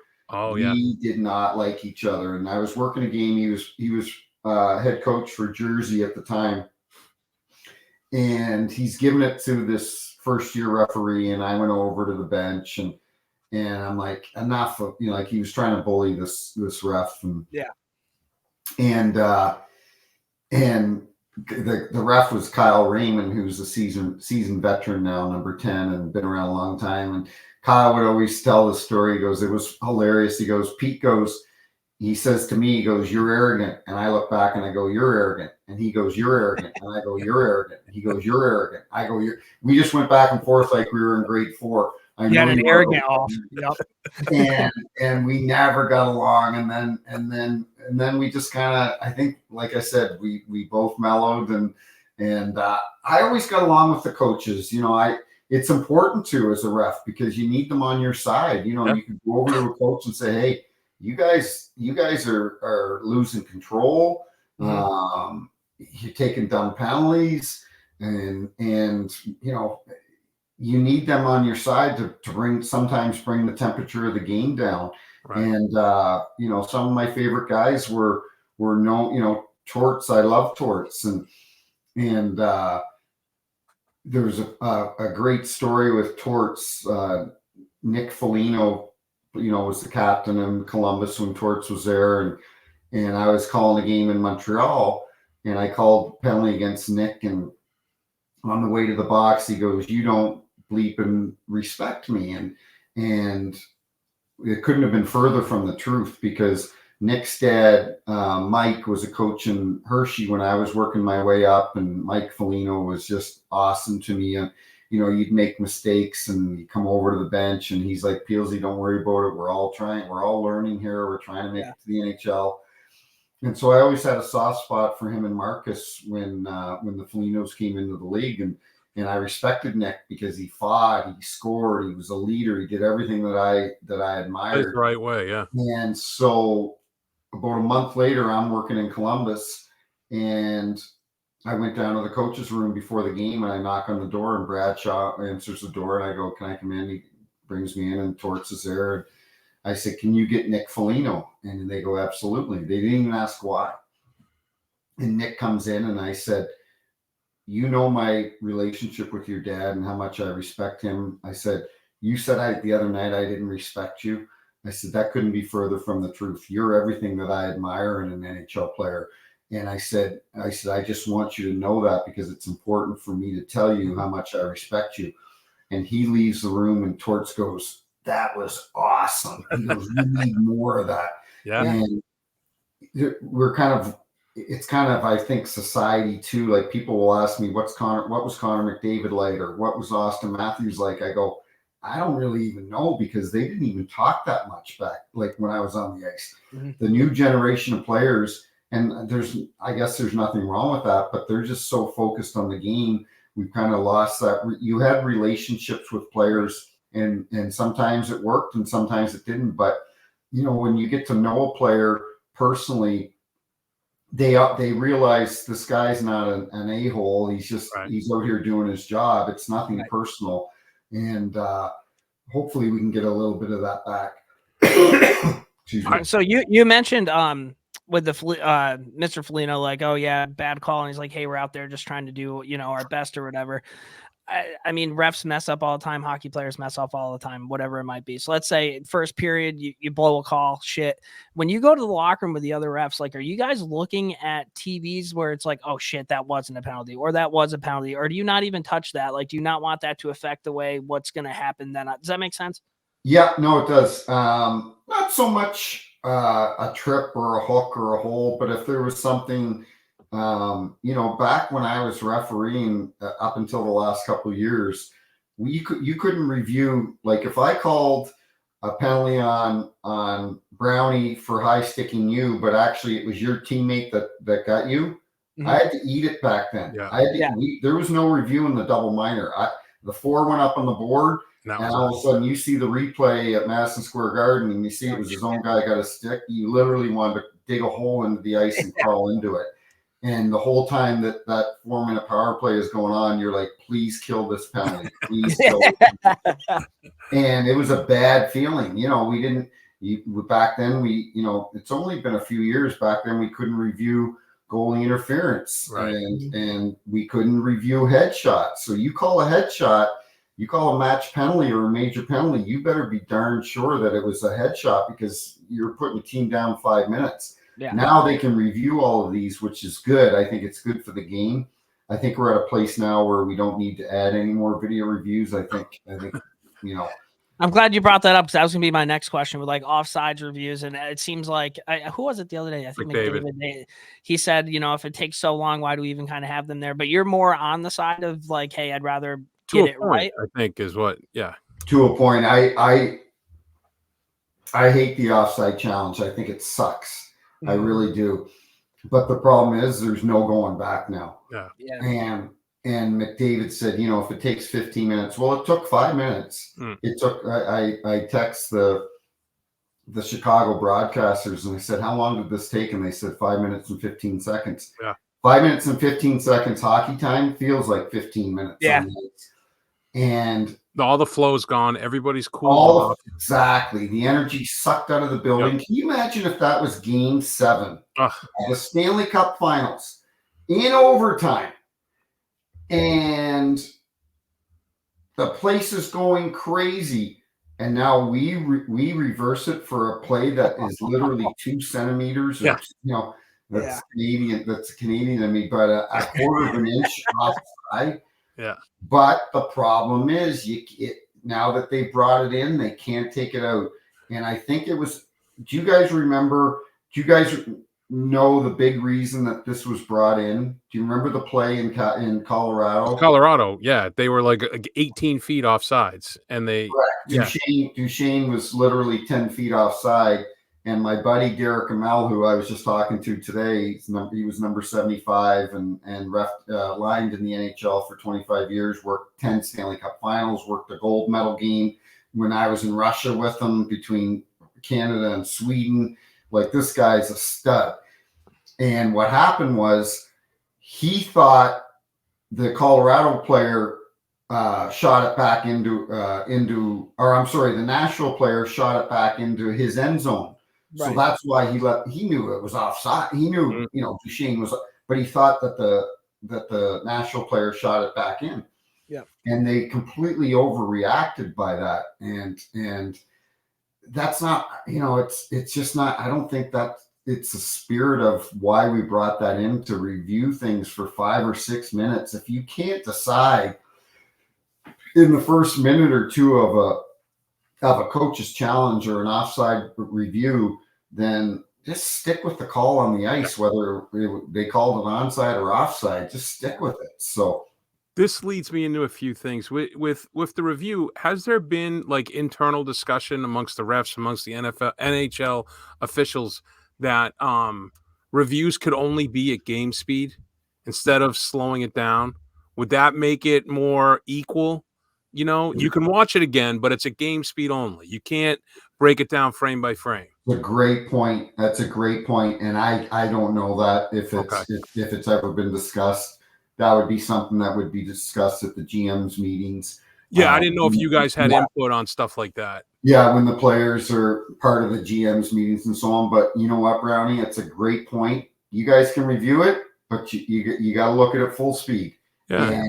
we did not like each other. And I was working a game. He was head coach for Jersey at the time. And he's given it to this first year referee, and I went over to the bench, and I'm like, enough of, like, he was trying to bully this ref, and the ref was Kyle Raymond, who's a seasoned veteran now, number 10, and been around a long time. And Kyle would always tell the story. He goes, it was hilarious. He goes, Pete goes, he says to me, he goes, you're arrogant. And I look back and I go, you're arrogant. And he goes, you're arrogant. And I go, you're arrogant. And he goes, you're arrogant. I go, we just went back and forth like we were in grade 4. You had an arrogant off. Yep. and we never got along. And then we just kind of, I think, like I said, we both mellowed, and I always got along with the coaches. It's important to, as a ref, because you need them on your side. You can go over to a coach and say, hey, you guys are losing control. You're taking dumb penalties, and you need them on your side to sometimes bring the temperature of the game down. Right. And some of my favorite guys were Torts. I love Torts, and there's a great story with Torts. Nick Foligno, was the captain in Columbus when Torts was there, and I was calling a game in Montreal, and I called penalty against Nick, and on the way to the box, he goes, you don't bleep and respect me. And it couldn't have been further from the truth, because Nick's dad, Mike, was a coach in Hershey when I was working my way up, and Mike Foligno was just awesome to me. And you'd make mistakes and you come over to the bench and he's like, Peelsy, don't worry about it. We're all learning here. We're trying to make it to the NHL. And so I always had a soft spot for him and Marcus when the Folignos came into the league. And I respected Nick because he fought, he scored, he was a leader. He did everything that I admired. That's the right way. Yeah. And so about a month later, I'm working in Columbus, and I went down to the coach's room before the game, and I knock on the door, and Bradshaw answers the door, and I go, "Can I come in?" He brings me in, and Torts is there. And I said, "Can you get Nick Foligno?" And they go, "Absolutely." They didn't even ask why. And Nick comes in, and I said, "You know my relationship with your dad and how much I respect him." I said, "You said the other night I didn't respect you." I said, "That couldn't be further from the truth. You're everything that I admire in an NHL player." And I said, "I just want you to know that because it's important for me to tell you how much I respect you." And he leaves the room, and Torts goes, "That was awesome." He goes, "We need more of that." Yeah. And it's kind of, I think, society too. Like, people will ask me, what was Connor McDavid like, or what was Austin Matthews like? I go, I don't really even know, because they didn't even talk that much back, like when I was on the ice. Mm-hmm. The new generation of players, and I guess there's nothing wrong with that, but they're just so focused on the game. We've kind of lost that. You had relationships with players, and sometimes it worked and sometimes it didn't. But, when you get to know a player personally, they realize this guy's not an a-hole. He's just, he's out here doing his job. It's nothing personal. And hopefully we can get a little bit of that back. Excuse me. So you mentioned with the Mr. Foligno, like, oh yeah, bad call, and he's like, hey, we're out there just trying to do our best or whatever. I mean, refs mess up all the time. Hockey players mess up all the time, whatever it might be. So let's say first period, you blow a call, shit. When you go to the locker room with the other refs, like, are you guys looking at TVs where it's like, oh shit, that wasn't a penalty, or that was a penalty, or do you not even touch that? Like, do you not want that to affect the way what's going to happen then? Does that make sense? Yeah, no, it does. Not so much a trip or a hook or a hole, but if there was something, back when I was refereeing up until the last couple of years, you couldn't review, like, if I called a penalty on Brownie for high sticking you, but actually it was your teammate that got you. Mm-hmm. I had to eat it back then. Yeah. There was no review in the double minor. The 4 went up on the board. And all of a sudden you see the replay at Madison Square Garden, and you see it was his own guy got a stick. You literally wanted to dig a hole into the ice and crawl into it. And the whole time that 4-minute power play is going on, you're like, please kill this penalty. Please kill it. And it was a bad feeling. Back then it's only been a few years. Back then we couldn't review goalie interference, and we couldn't review headshots. So you call a headshot, you call a match penalty or a major penalty, you better be darn sure that it was a headshot, because you're putting the team down 5 minutes. Yeah. Now they can review all of these, which is good. I think it's good for the game. I think we're at a place now where we don't need to add any more video reviews. I think I'm glad you brought that up, because that was going to be my next question with like offsides reviews. And it seems like, who was it the other day? I think McDavid. He said, if it takes so long, why do we even kind of have them there? But you're more on the side of like, hey, I'd rather get it right. I think is what, yeah. To a point. I hate the offside challenge. I think it sucks. Mm-hmm. I really do. But the problem is there's no going back now. Yeah. And McDavid said, if it takes 15 minutes, well, it took 5 minutes. It took, I text the Chicago broadcasters and I said, how long did this take? And they said 5 minutes and 15 seconds. Yeah. 5 minutes and 15 seconds hockey time feels like 15 minutes. Yeah. And all the flow's gone. Everybody's cool. Exactly. The energy sucked out of the building. Yep. Can you imagine if that was Game 7 of the Stanley Cup Finals in overtime, and the place is going crazy, and now we reverse it for a play that is literally 2 centimeters, or, that's Canadian. That's Canadian to me, but a quarter of an inch offside. Yeah. But the problem is, now that they brought it in, they can't take it out. And I think it was. Do you guys remember Do you guys know the big reason that this was brought in? Do you remember the play in Colorado? Colorado, yeah, they were like 18 feet offsides, and Duchesne was literally 10 feet offside. And my buddy Derek Amell, who I was just talking to today, he was number 75 and lined in the NHL for 25 years, worked 10 Stanley Cup finals, worked a gold medal game when I was in Russia with him between Canada and Sweden. Like, this guy's a stud. And what happened was he thought the Colorado player shot it back the Nashville player shot it back into his end zone. Right. So that's why he knew it was offside. He knew, Duchesne was, but he thought that the Nashville player shot it back in. Yeah. And they completely overreacted by that. And that's not, it's just not, I don't think that it's the spirit of why we brought that in, to review things for 5 or 6 minutes. If you can't decide in the first minute or two of a coach's challenge or an offside review, then just stick with the call on the ice, whether they called it onside or offside. Just stick with it. So this leads me into a few things with the review. Has there been like internal discussion amongst the refs, amongst the NHL officials, that reviews could only be at game speed instead of slowing it down? Would that make it more equal? You can watch it again, but it's at game speed only. You can't break it down frame by frame. A great point. That's a great point. And I don't know that if it's ever been discussed. That would be something that would be discussed at the GM's meetings. Yeah, I didn't know if you guys had input on stuff like that. Yeah, when the players are part of the GM's meetings and so on. But you know what, Brownie? It's a great point. You guys can review it, but you got to look at it full speed. Yeah.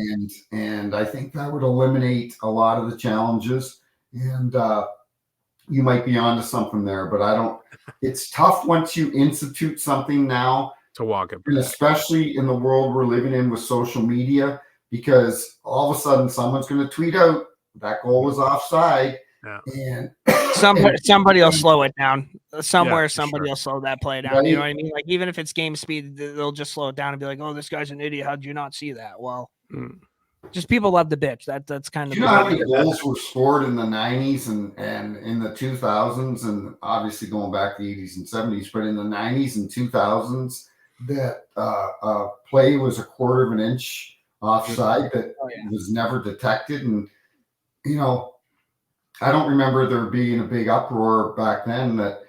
And I think that would eliminate a lot of the challenges. And you might be onto something there, but it's tough once you institute something now to walk it back. And especially in the world we're living in with social media, because all of a sudden someone's going to tweet out that goal was offside. Yeah. And somebody will slow it down somewhere. Somebody will sure. slow that play down. Right. You know what I mean? Like, even if it's game speed, they'll just slow it down and be like, "Oh, this guy's an idiot. How did you not see that?" Well, just people love the bitch. That's kind of. You know how many goals were scored in the 90s and in the 2000s, and obviously going back to the 80s and 70s, but in the 90s and 2000s, that play was a quarter of an inch offside that was never detected. And I don't remember there being a big uproar back then. That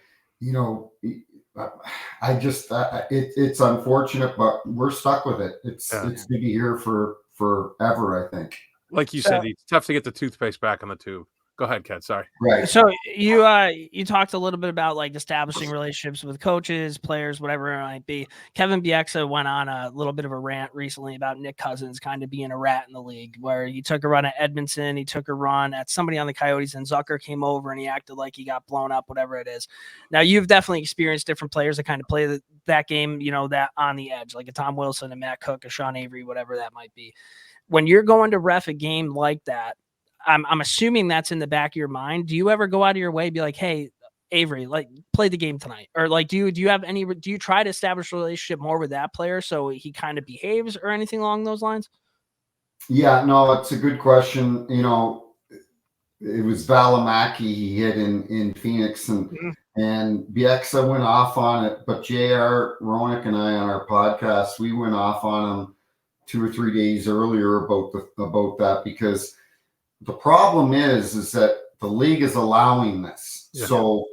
it's unfortunate, but we're stuck with it. It's going to be here for forever, I think. Like you said, it's tough to get the toothpaste back on the tube. Go ahead, Ked. Sorry. Right. So you talked a little bit about like establishing relationships with coaches, players, whatever it might be. Kevin Bieksa went on a little bit of a rant recently about Nick Cousins kind of being a rat in the league, where he took a run at Edmonton, he took a run at somebody on the Coyotes, and Zucker came over and he acted like he got blown up, whatever it is. Now, you've definitely experienced different players that kind of play that game, that on the edge, like a Tom Wilson, a Matt Cook, a Sean Avery, whatever that might be. When you're going to ref a game like that, I'm assuming that's in the back of your mind. Do you ever go out of your way and be like, "Hey, Avery, like, play the game tonight," or like, do you try to establish a relationship more with that player so he kind of behaves or anything along those lines? Yeah, no, it's a good question. It was Valimaki he hit in Phoenix, and Bieksa went off on it, but JR Roenick and I on our podcast, we went off on him 2 or 3 days earlier about that, because the problem is that the league is allowing this. Yeah. So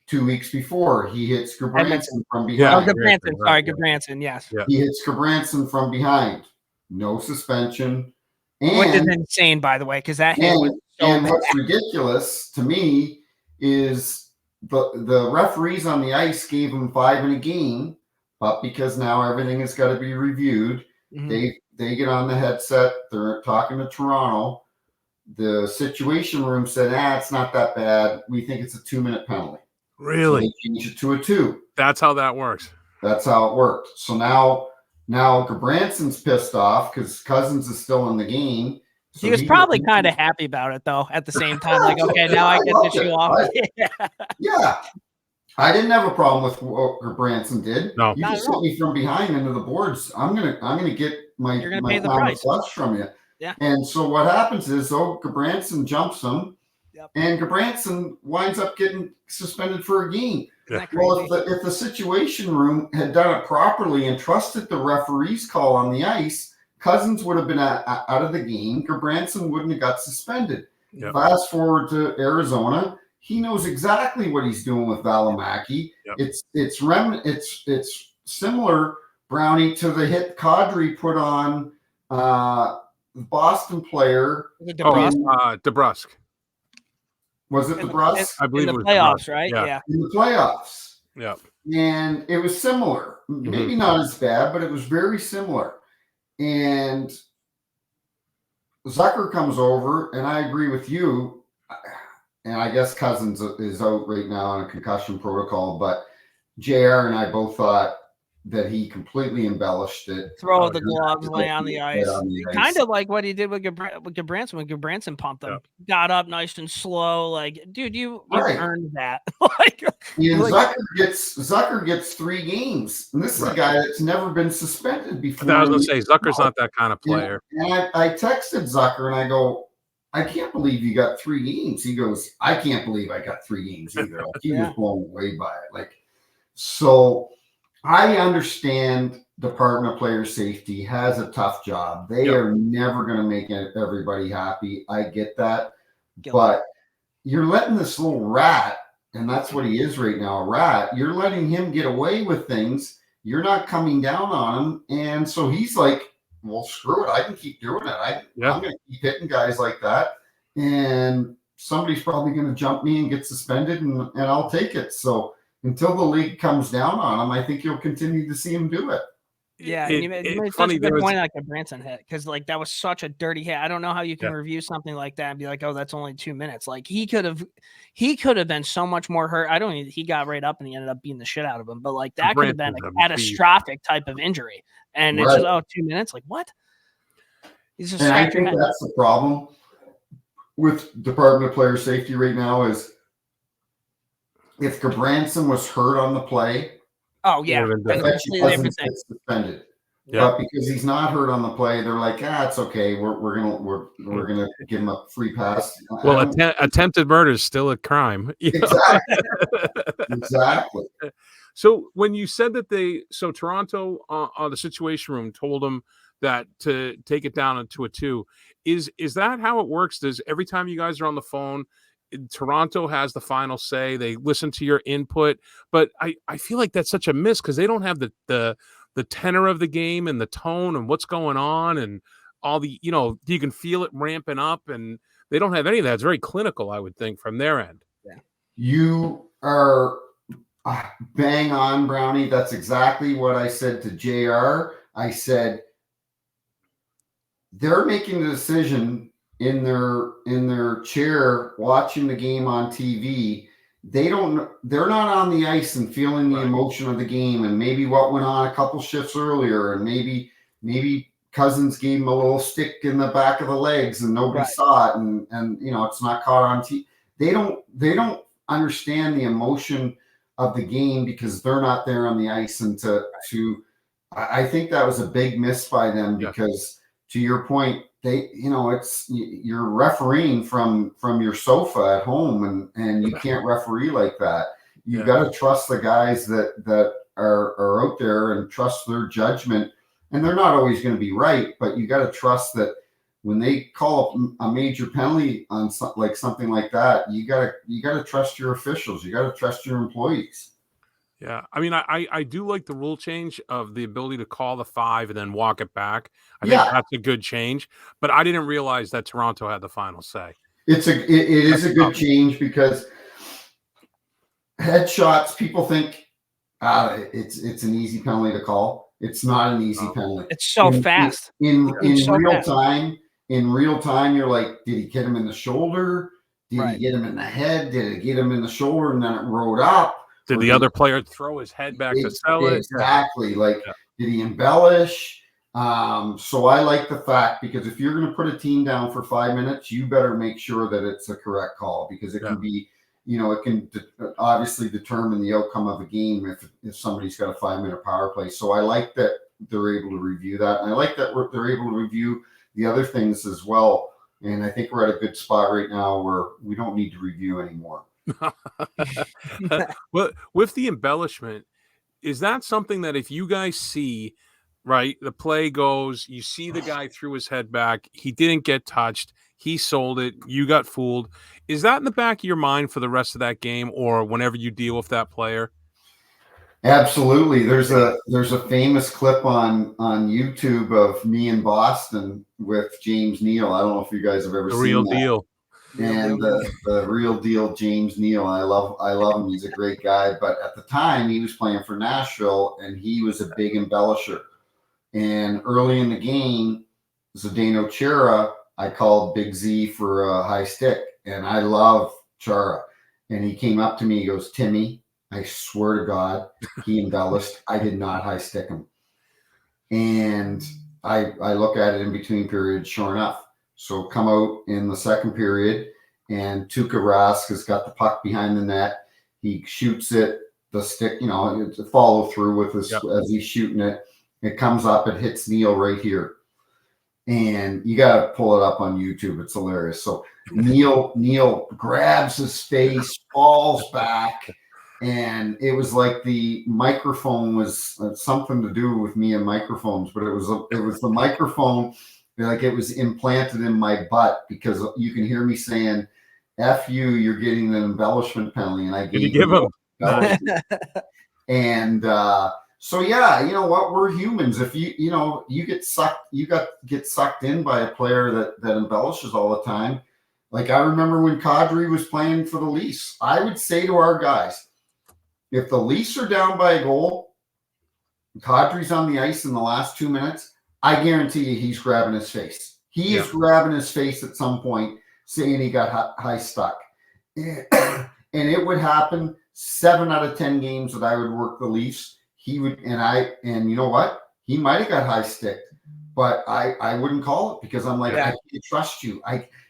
2 weeks before, he hits Gabranson from behind. Gabranson, yes. Yeah. He hits Gabranson from behind. No suspension. Which is insane, by the way, because that hit was so bad. What's ridiculous to me is the referees on the ice gave him 5 in a game, but because now everything has got to be reviewed, they get on the headset, they're talking to Toronto. The situation room said, it's not that bad. We think it's a 2-minute penalty. Really? So they changed it to a 2. That's how that works. That's how it worked. So now Gabranson's pissed off because Cousins is still in the game. So he was probably kind of happy about it, though, at the same time. Like, okay, now I get to show off. Yeah. I didn't have a problem with what Branson did. No. You Not just at hit all. me from behind into the boards. I'm gonna get You're gonna my pay the pound of price. flesh from you. Yeah. And so what happens is, Branson jumps him, Yep. and Branson winds up getting suspended for a game. Isn't that Well, crazy? if the situation room had done it properly and trusted the referee's call on the ice, Cousins would have been out of the game. Branson wouldn't have got suspended. Yep. Fast forward to Arizona. He knows exactly what he's doing with Valimaki. Yep. It's similar, Brownie, to the hit Kadri put on the Boston player. DeBrusque. Was it DeBrusque? I believe in it the was playoffs, DeBrusque. right? Yeah. In the playoffs. Yeah. And it was similar. Maybe not as bad, but it was very similar. And Zucker comes over, and I agree with you. And I guess Cousins is out right now on a concussion protocol, but JR and I both thought that he completely embellished it. Throw the gloves, lay on the ice. Kind of like what he did with Gabranson when Gabranson pumped him. Got up nice and slow. Like, dude, you earned that. Zucker gets 3 games. And this is a guy that's never been suspended before. I was going to say, Zucker's not that kind of player. And I texted Zucker, and I go, I can't believe you got 3 games. He goes, I can't believe I got 3 games either. Like, he was blown away by it. Like, so I understand Department of Player Safety has a tough job. They are never going to make everybody happy. I get that. But you're letting this little rat, and that's what he is right now, a rat, you're letting him get away with things. You're not coming down on him. And so he's like, well, screw it. I can keep doing it. I'm going to keep hitting guys like that. And somebody's probably going to jump me and get suspended, and I'll take it. So until the league comes down on him, I think you'll continue to see him do it. Yeah, you made such a good point like a Branson hit, because like that was such a dirty hit. I don't know how you can review something like that and be like, oh, that's only 2 minutes. Like he could have been so much more hurt. He got right up and he ended up beating the shit out of him. But like that could have been a catastrophic type of injury. And it's just 2 minutes. Like what? And I think that's the problem with Department of Player Safety right now is if Gabranson was hurt on the play. Oh yeah, suspended. But because he's not hurt on the play, they're like, it's okay. We're gonna give him a free pass. Well, attempted murder is still a crime. Exactly. So when you said that Toronto on the Situation Room told them that to take it down to a 2, is that how it works? Does every time you guys are on the phone, Toronto has the final say? They listen to your input, but I feel like that's such a miss because they don't have the tenor of the game and the tone and what's going on and all the, you can feel it ramping up, and they don't have any of that. It's very clinical, I would think, from their end. Yeah. You are bang on, Brownie. That's exactly what I said to JR. I said, they're making the decision in their chair watching the game on TV. They're not on the ice and feeling the emotion of the game and maybe what went on a couple shifts earlier, and maybe Cousins gave him a little stick in the back of the legs and nobody saw it, and it's not caught on TV. They don't understand the emotion of the game because they're not there on the ice. And I think that was a big miss by them because to your point, you're refereeing from your sofa at home, and you can't referee like that. You got to trust the guys that are out there and trust their judgment. And they're not always going to be right, but you got to trust that when they call a major penalty on something like that, you got to trust your officials. You got to trust your employees. Yeah, I mean, I do like the rule change of the ability to call the 5 and then walk it back. I think that's a good change, but I didn't realize that Toronto had the final say. It is a good change because headshots, people think it's an easy penalty to call. It's not an easy penalty. It's so fast. In real time, you're like, did he hit him in the shoulder? Did he get him in the head? Did it get him in the shoulder and then it rode up? Did the other player throw his head back to sell it? Exactly. Did he embellish? So I like the fact, because if you're going to put a team down for 5 minutes, you better make sure that it's a correct call, because it can be it can obviously determine the outcome of a game if somebody's got a 5-minute power play. So I like that they're able to review that. And I like that they're able to review the other things as well. And I think we're at a good spot right now where we don't need to review anymore. Well, with the embellishment, is that something that if you guys see, right, the play goes, you see the guy threw his head back, he didn't get touched, he sold it, you got fooled, is that in the back of your mind for the rest of that game or whenever you deal with that player? Absolutely. There's a famous clip on YouTube of me in Boston with James Neal. I don't know if you guys have ever seen Real that. deal. And the real deal James Neal. I love him. He's a great guy. But at the time, he was playing for Nashville, and he was a big embellisher. And early in the game, Zdeno Chara, I called Big Z for a high stick, and I love Chara. And he came up to me, he goes, "Timmy, I swear to God, he embellished. I did not high stick him." And I look at it in between periods, sure enough. So come out in the second period, and Tuukka Rask has got the puck behind the net. He shoots it, the stick, it's a follow through with his as he's shooting it. It comes up, it hits Neal right here. And you got to pull it up on YouTube. It's hilarious. So Neal grabs his face, falls back, and it was like the microphone was something to do with me and microphones, but it was the microphone, like it was implanted in my butt, because you can hear me saying, "F you, you're getting an embellishment penalty," and I Did you give him? And so yeah, you know what? We're humans. If you get sucked in by a player that embellishes all the time. Like I remember when Kadri was playing for the Leafs, I would say to our guys, if the Leafs are down by a goal, Kadri's on the ice in the last 2 minutes, I guarantee you he's grabbing his face. He is grabbing his face at some point, saying he got high stuck. And it would happen 7 out of 10 games that I would work the Leafs. He would, and you know what? He might have got high sticked, but I wouldn't call it, because I'm like, I can't trust you.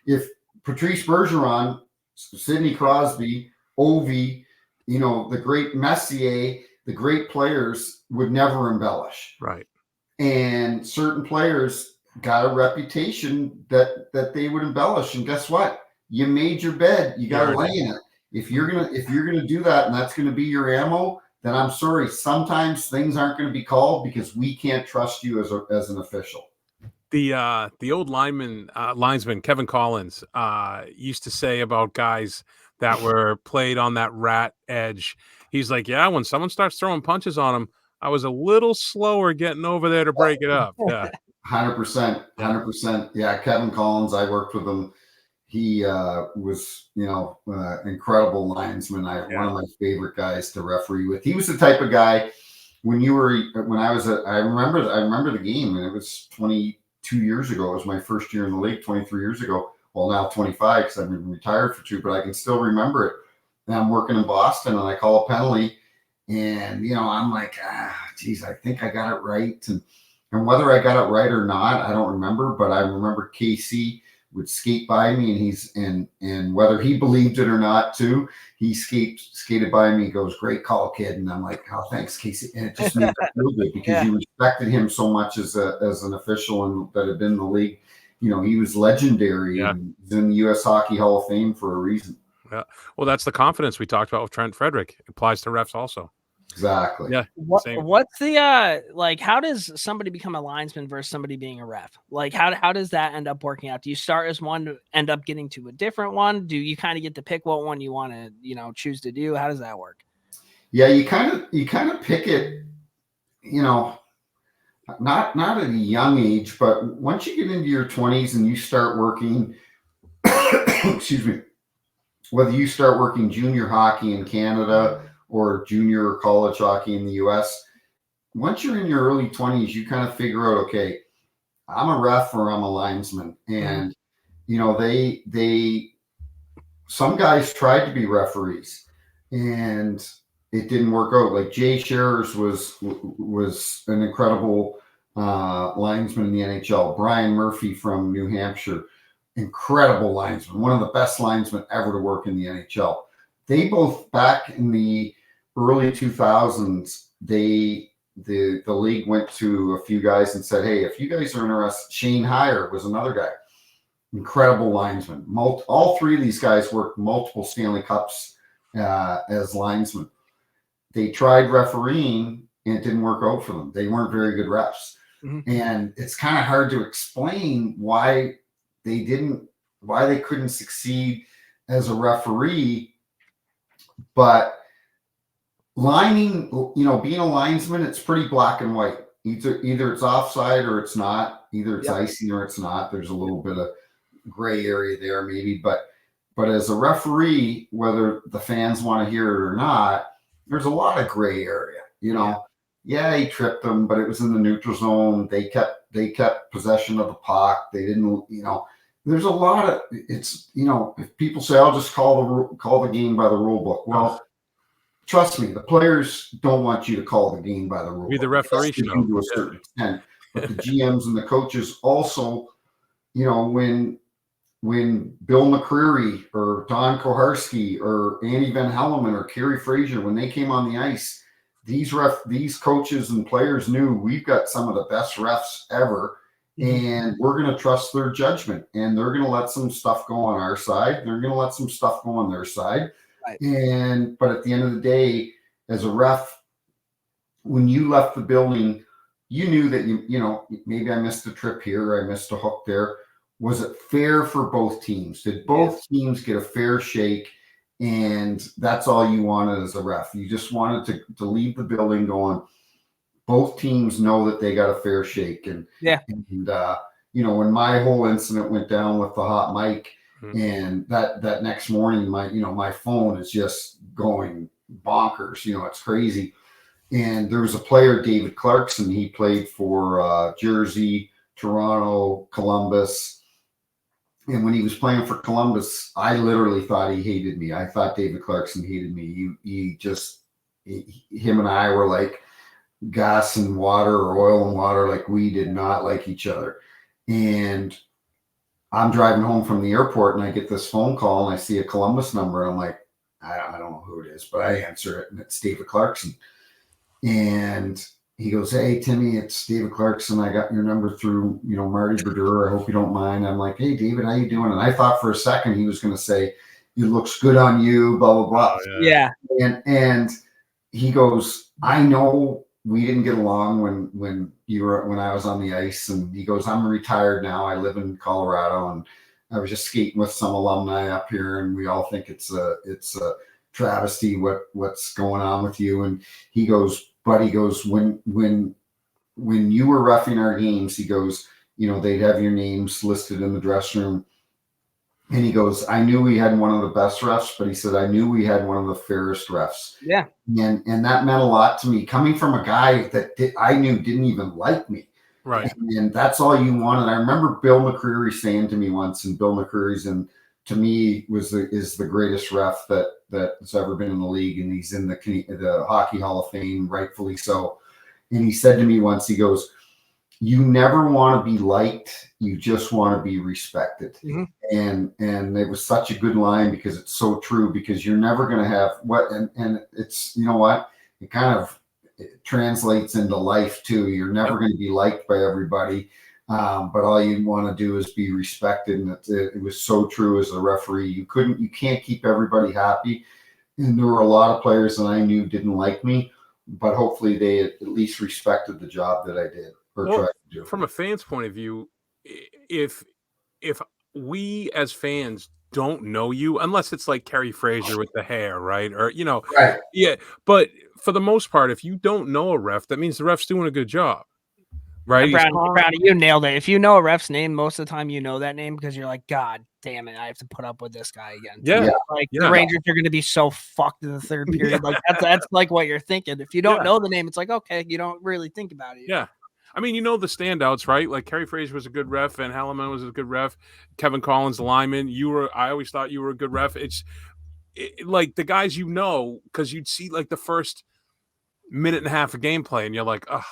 If Patrice Bergeron, Sidney Crosby, Ovi, the great Messier, the great players would never embellish. Right. And certain players got a reputation that they would embellish. And guess what? You made your bed. You got to lay in it. If you're gonna do that, and that's gonna be your ammo, then I'm sorry. Sometimes things aren't going to be called because we can't trust you as an official. The old linesman Kevin Collins used to say about guys that were played on that rat edge. He's like, yeah, when someone starts throwing punches on him, I was a little slower getting over there to break it up. Yeah, 100%, 100%. Yeah, Kevin Collins. I worked with him. He was, incredible linesman. One of my favorite guys to referee with. He was the type of guy I remember the game, and it was 22 years ago. It was my first year in the league, 23 years ago. Well, now 25, because I've been retired for 2, but I can still remember it. And I'm working in Boston, and I call a penalty, and I'm like, geez, I think I got it right. And whether I got it right or not, I don't remember, but I remember Casey would skate by me, and whether he believed it or not too, he skated by me. He goes, "Great call, kid." And I'm like, "Oh, thanks, Casey." And it just made me feel good, because you respected him so much as an official, and that had been in the league. He was legendary, and he's in the U.S. Hockey Hall of Fame for a reason. Yeah. Well, that's the confidence we talked about with Trent Frederick. It applies to refs also. Exactly. Yeah. What's the like? How does somebody become a linesman versus somebody being a ref? Like, how does that end up working out? Do you start as one, end up getting to a different one? Do you kind of get to pick what one you want to choose to do? How does that work? Yeah, you kind of pick it. Not at a young age, but once you get into your 20s and you start working, excuse me, whether you start working junior hockey in Canada or junior or college hockey in the US, once you're in your early 20s, you kind of figure out, okay, I'm a ref or I'm a linesman. And, some guys tried to be referees and it didn't work out. Like Jay Scherers was an incredible linesman in the NHL. Brian Murphy from New Hampshire, incredible linesman, one of the best linesmen ever to work in the NHL. they both, back in the early 2000s, the league went to a few guys and said, hey, if you guys are interested, Shane Heyer was another guy, incredible linesman. All three of these guys worked multiple Stanley Cups as linesmen. They tried refereeing and it didn't work out for them. They weren't very good refs. Mm-hmm. And it's kind of hard to explain why they couldn't succeed as a referee. But lining, being a linesman, it's pretty black and white. Either it's offside or it's not. Either it's icing or it's not. There's a little bit of gray area there maybe. But as a referee, whether the fans want to hear it or not, there's a lot of gray area. Yeah, he tripped them, but it was in the neutral zone. They kept possession of the puck. They didn't, there's a lot of, it's, if people say, I'll just call the game by the rule book. Well, trust me, the players don't want you to call the game by the rule book. Be the referee to a certain extent. But the GMs and the coaches also, when Bill McCreary or Don Koharski or Andy Van Helleman or Kerry Fraser, when they came on the ice, these coaches and players knew we've got some of the best refs ever, and we're going to trust their judgment, and they're going to let some stuff go on our side. They're going to let some stuff go on their side. Right. But at the end of the day, as a ref, when you left the building, you knew that maybe I missed a trip here, or I missed a hook there. Was it fair for both teams? Did both teams get a fair shake? And that's all you wanted as a ref. You just wanted to leave the building going, both teams know that they got a fair shake. And when my whole incident went down with the hot mic, and that next morning, my phone is just going bonkers. It's crazy. And there was a player, David Clarkson. He played for Jersey, Toronto, Columbus. And when he was playing for Columbus, I literally thought he hated me. I thought David Clarkson hated me. Him and I were like gas and water or oil and water. Like, we did not like each other. And I'm driving home from the airport and I get this phone call and I see a Columbus number. I'm like, I don't know who it is, but I answer it and it's David Clarkson. And he goes, hey, Timmy, it's David Clarkson. I got your number through, Marty Brodeur. I hope you don't mind. I'm like, hey, David, how you doing? And I thought for a second he was going to say, it looks good on you, blah, blah, blah. Yeah. And he goes, I know we didn't get along when I was on the ice. And he goes, I'm retired now. I live in Colorado, and I was just skating with some alumni up here, and we all think it's a travesty what's going on with you. And he goes, but he goes, when you were roughing our games, he goes, they'd have your names listed in the dressing room. And he goes, I knew we had one of the best refs, but he said, I knew we had one of the fairest refs. Yeah. And that meant a lot to me, coming from a guy that I knew didn't even like me. Right. And that's all you wanted. I remember Bill McCreary saying to me once, and Bill McCreary's to me is the greatest ref that's ever been in the league, and he's in the Hockey Hall of Fame, rightfully so. And he said to me once, he goes, you never want to be liked, you just want to be respected. Mm-hmm. And it was such a good line, because it's so true, because you're never going to have and it's, it kind of translates into life too. You're never going to be liked by everybody. But all you want to do is be respected. And it was so true as a referee. You can't keep everybody happy. And there were a lot of players that I knew didn't like me, but hopefully they at least respected the job that I did or tried to do. From a fan's point of view, if we as fans don't know you, unless it's like Kerry Fraser with the hair, right? Or, right. Yeah. But for the most part, if you don't know a ref, that means the ref's doing a good job. Right. Brownie, you nailed it. If you know a ref's name, most of the time you know that name because you're like, God damn it, I have to put up with this guy again. Yeah. The Rangers are going to be so fucked in the third period. Like that's like what you're thinking. If you don't know the name, it's like, okay, you don't really think about it. Yeah. I mean, the standouts, right? Like Kerry Fraser was a good ref, and Halloman was a good ref. Kevin Collins, the lineman. I always thought you were a good ref. It's like the guys because you'd see like the first minute and a half of gameplay, and you're like, oh,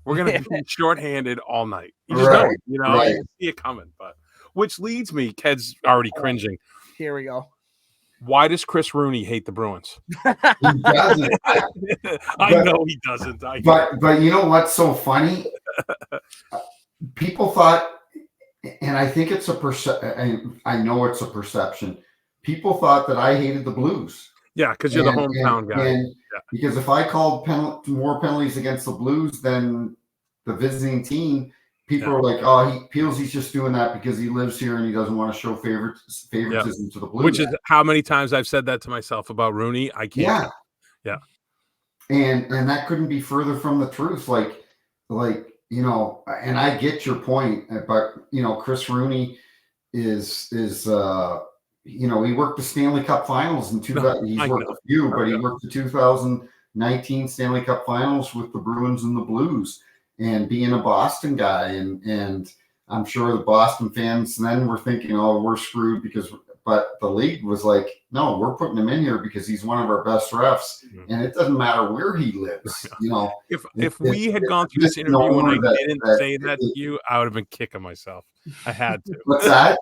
we're going to be shorthanded all night. You just know, you see it coming. But which leads me, Ked's already cringing. Here we go. Why does Chris Rooney hate the Bruins? He doesn't. I know he doesn't. But you know what's so funny? People thought, and I think it's I know it's a perception. People thought that I hated the Blues. Yeah, because you're the hometown guy. And because if I called more penalties against the Blues than the visiting team, people are like, "Oh, he's just doing that because he lives here and he doesn't want to show favoritism to the Blues." Which is how many times I've said that to myself about Rooney. I can't. Yeah. And that couldn't be further from the truth. Like and I get your point, but Chris Rooney is he worked the Stanley Cup Finals in 2000. He's worked a few, but he worked the 2019 Stanley Cup Finals with the Bruins and the Blues. And being a Boston guy, and I'm sure the Boston fans then were thinking, "Oh, we're screwed," but the league was like, "No, we're putting him in here because he's one of our best refs, and it doesn't matter where he lives." If we had gone through this interview and I didn't say that to you, I would have been kicking myself. I had to. What's that?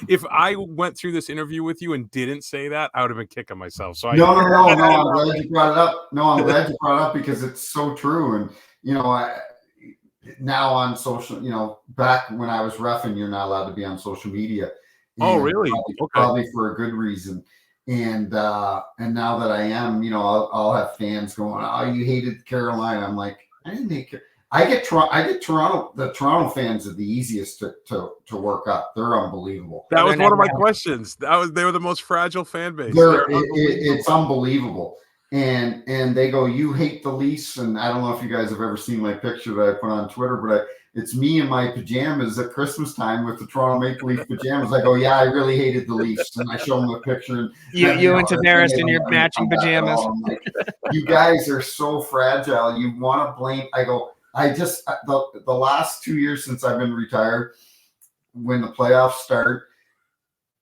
If I went through this interview with you and didn't say that, I would have been kicking myself. So no. I'm glad you brought it up. No, I'm glad you brought it up because it's so true. And now on social, back when I was reffing, you're not allowed to be on social media. Oh, really? Probably for a good reason. And now that I am, I'll have fans going, "Oh, you hated Carolina." I'm like, I didn't hate Carolina. I get Toronto. The Toronto fans are the easiest to work up. They're unbelievable. That was one of my questions. They were the most fragile fan base. It's unbelievable. And they go, "You hate the Leafs," and I don't know if you guys have ever seen my picture that I put on Twitter, but it's me in my pajamas at Christmas time with the Toronto Maple Leaf pajamas. I go, "Yeah, I really hated the Leafs," and I show them the picture. And you and Tavares in your matching pajamas. Like, you guys are so fragile. You want to blame. I go, the last 2 years since I've been retired, when the playoffs start,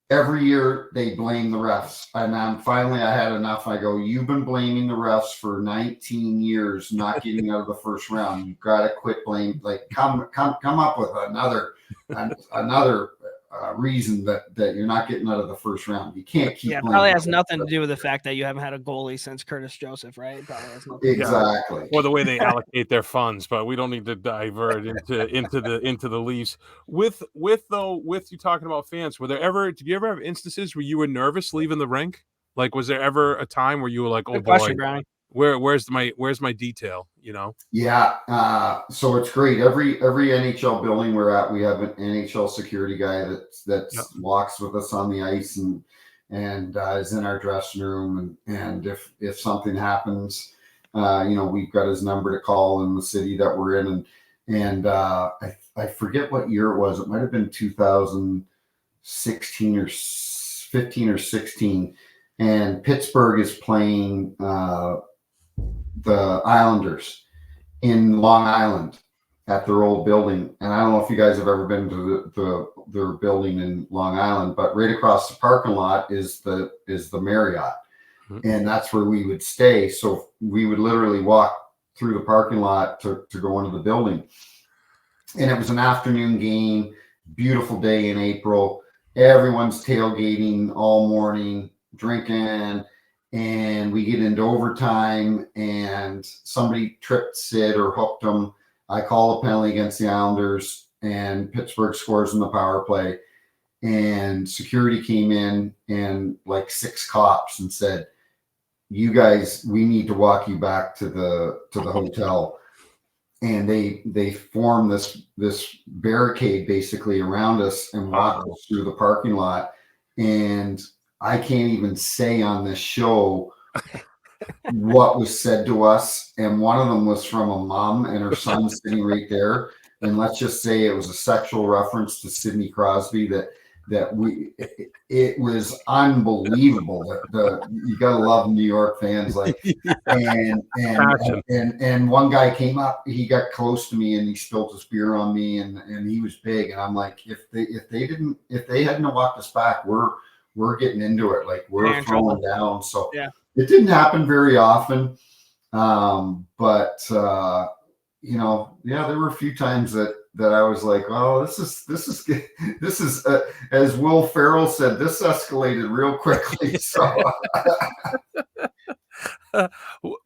every year they blame the refs. And I had enough. I go, "You've been blaming the refs for 19 years, not getting out of the first round. You've got to quit blaming. Like, come up with another reason that you're not getting out of the first round. You can't keep. Yeah, probably has nothing to do with the fact that you haven't had a goalie since Curtis Joseph, right? Probably has nothing. Exactly. Or the way they allocate their funds, but we don't need to divert into the Leafs. With you talking about fans, did you ever have instances where you were nervous leaving the rink? Like, was there ever a time where you were like, "Oh boy, where's my detail?" Yeah. So it's great. Every NHL building we're at, we have an NHL security guy that walks with us on the ice and is in our dressing room. And if something happens, we've got his number to call in the city that we're in. And I forget what year it was. It might have been 2016 or 15 or 16. And Pittsburgh is playing the Islanders in Long Island at their old building. And I don't know if you guys have ever been to their building in Long Island, but right across the parking lot is the Marriott. Mm-hmm. And that's where we would stay. So we would literally walk through the parking lot to go into the building. And it was an afternoon game, beautiful day in April. Everyone's tailgating all morning, drinking. And we get into overtime, and somebody tripped Sid or hooked him. I call a penalty against the Islanders, and Pittsburgh scores in the power play. And security came in and like 6 cops and said, "You guys, we need to walk you back to the hotel." And they formed this barricade basically around us and walked us through the parking lot. And I can't even say on this show what was said to us. And one of them was from a mom and her son sitting right there. And let's just say it was a sexual reference to Sidney Crosby it was unbelievable. You gotta love New York fans, like, and one guy came up, he got close to me and he spilled his beer on me, and he was big, and I'm like, if they hadn't walked us back, we're getting into it, like we're throwing down. So yeah, it didn't happen very often, but there were a few times that that I was like, oh, this is as Will Ferrell said, this escalated real quickly. So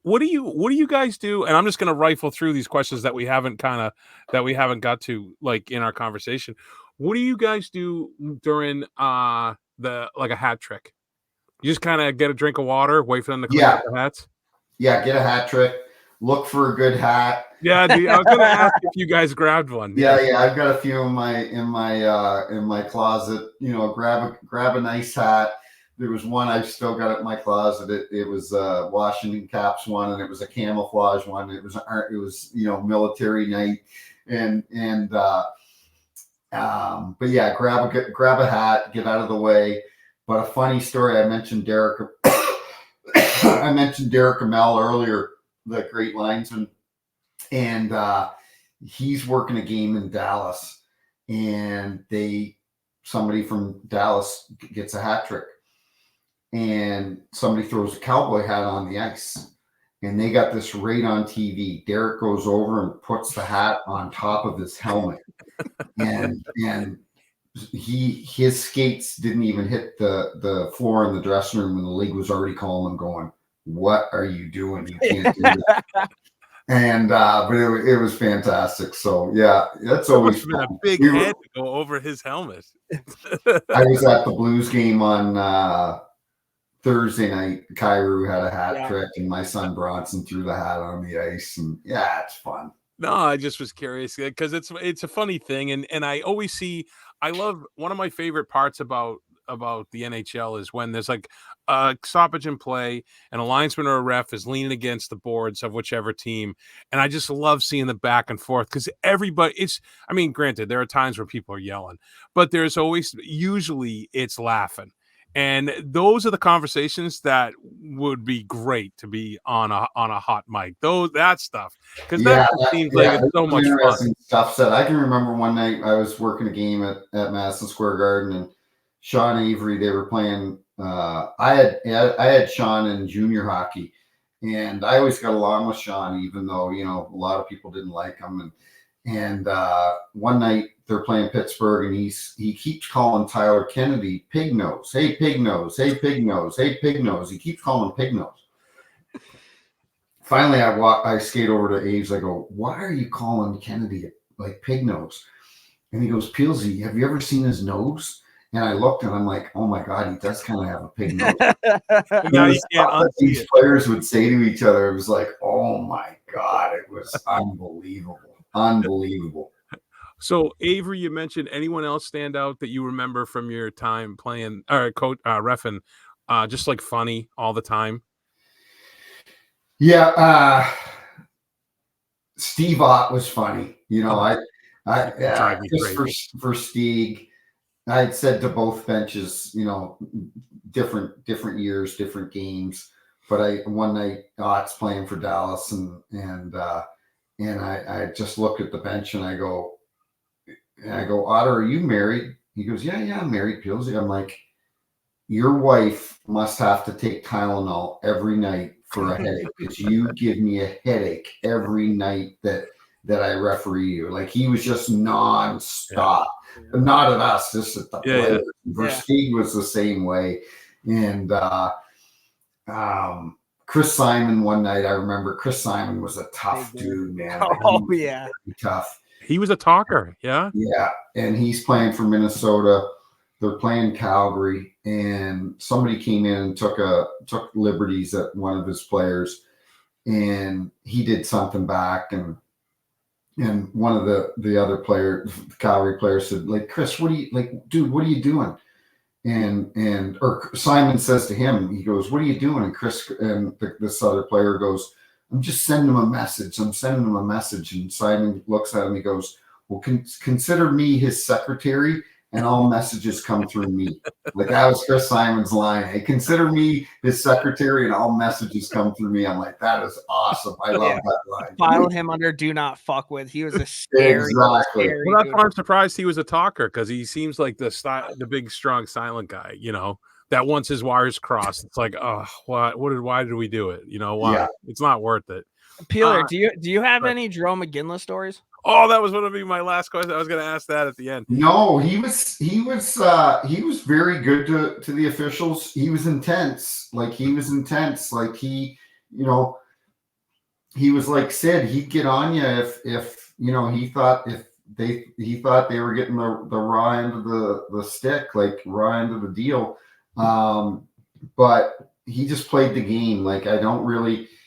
what do you guys do? And I'm just going to rifle through these questions that we haven't got to like in our conversation. What do you guys do during a hat trick? You just kind of get a drink of water, wait for them to clean up the hats. Yeah, get a hat trick. Look for a good hat. Yeah, dude, I was going to ask if you guys grabbed one. Yeah, I've got a few in my closet. You know, grab a nice hat. There was one I've still got it in my closet. It was Washington Caps one, and it was a camouflage one. It was military night, but yeah, grab a hat, get out of the way. But a funny story, I mentioned Derek Amell earlier, the great linesman, and he's working a game in Dallas, and somebody from Dallas gets a hat trick, and somebody throws a cowboy hat on the ice, and they got this right on TV. Derek goes over and puts the hat on top of his helmet, and his skates didn't even hit the floor in the dressing room, and the league was already calling him, going, "What are you doing? You can't do that." And but it was fantastic. So yeah, that's always been a big head to go over his helmet. I was at the Blues game on Thursday night. Kyrou had a hat trick, and my son Bronson threw the hat on the ice, and yeah, it's fun. No, I just was curious because it's a funny thing, and I always see. I love one of my favorite parts about the NHL is when there's like a stoppage in play and a linesman or a ref is leaning against the boards of whichever team, and I just love seeing the back and forth because everybody. Granted, there are times where people are yelling, but there's usually it's laughing. And those are the conversations that would be great to be on a hot mic. That stuff, because that seems like it's so much fun. Stuff said. I can remember one night I was working a game at Madison Square Garden, and Sean Avery, they were playing. I had Sean in junior hockey, and I always got along with Sean, even though a lot of people didn't like him. And one night they're playing Pittsburgh, and he keeps calling Tyler Kennedy pig nose. Hey, pig nose. Hey, pig nose. Hey, pig nose. He keeps calling him pig nose. Finally, I skate over to Aves. I go, "Why are you calling Kennedy like pig nose?" And he goes, "Peelsy, have you ever seen his nose?" And I looked, and I'm like, "Oh my God, he does kind of have a pig nose." Now you can't these players would say to each other, it was like, "Oh my God," it was unbelievable. Unbelievable. So Avery, you mentioned anyone else stand out that you remember from your time playing or reffing, just like funny all the time? Yeah, Steve Ott was funny. I just for Stieg, I had said to both benches, different years, different games. But one night Ott's playing for Dallas, and I just looked at the bench, and I go, "Otter, are you married?" He goes, Yeah, I'm married, Peelsy. I'm like, "Your wife must have to take Tylenol every night for a headache, because you give me a headache every night that I referee you." Like, he was just nonstop. But not at us, just at the players. Versteeg was the same way. And Chris Simon, one night, I remember Chris Simon was a tough dude, man. Tough. He was a talker. Yeah. And he's playing for Minnesota. They're playing Calgary, and somebody came in and took liberties at one of his players, and he did something back, and one of the other players, the Calgary players, said, like, "Chris, dude, what are you doing?" Or Simon says to him, he goes, "What are you doing?" And Chris and this other player goes, "I'm just sending him a message. I'm sending him a message." And Simon looks at him. He goes, "Well, consider me his secretary, and all messages come through me." Like, that was Chris Simon's line. "Hey, consider me his secretary, and all messages come through me." I'm like, that is awesome. I love that line. File him under "do not fuck with." He was a scary. Well, that's why I'm surprised he was a talker, because he seems like the big, strong, silent guy. That once his wires crossed, it's like, oh, why did we do it? Why? Yeah. It's not worth it. Peeler, do you have any Jerome McGinley stories? Oh, that was going to be my last question. I was going to ask that at the end. No, he was very good to the officials. He was intense. Like he was like like Sid. He'd get on you if he thought they were getting the raw end of the stick, like raw end of the deal. But he just played the game. Like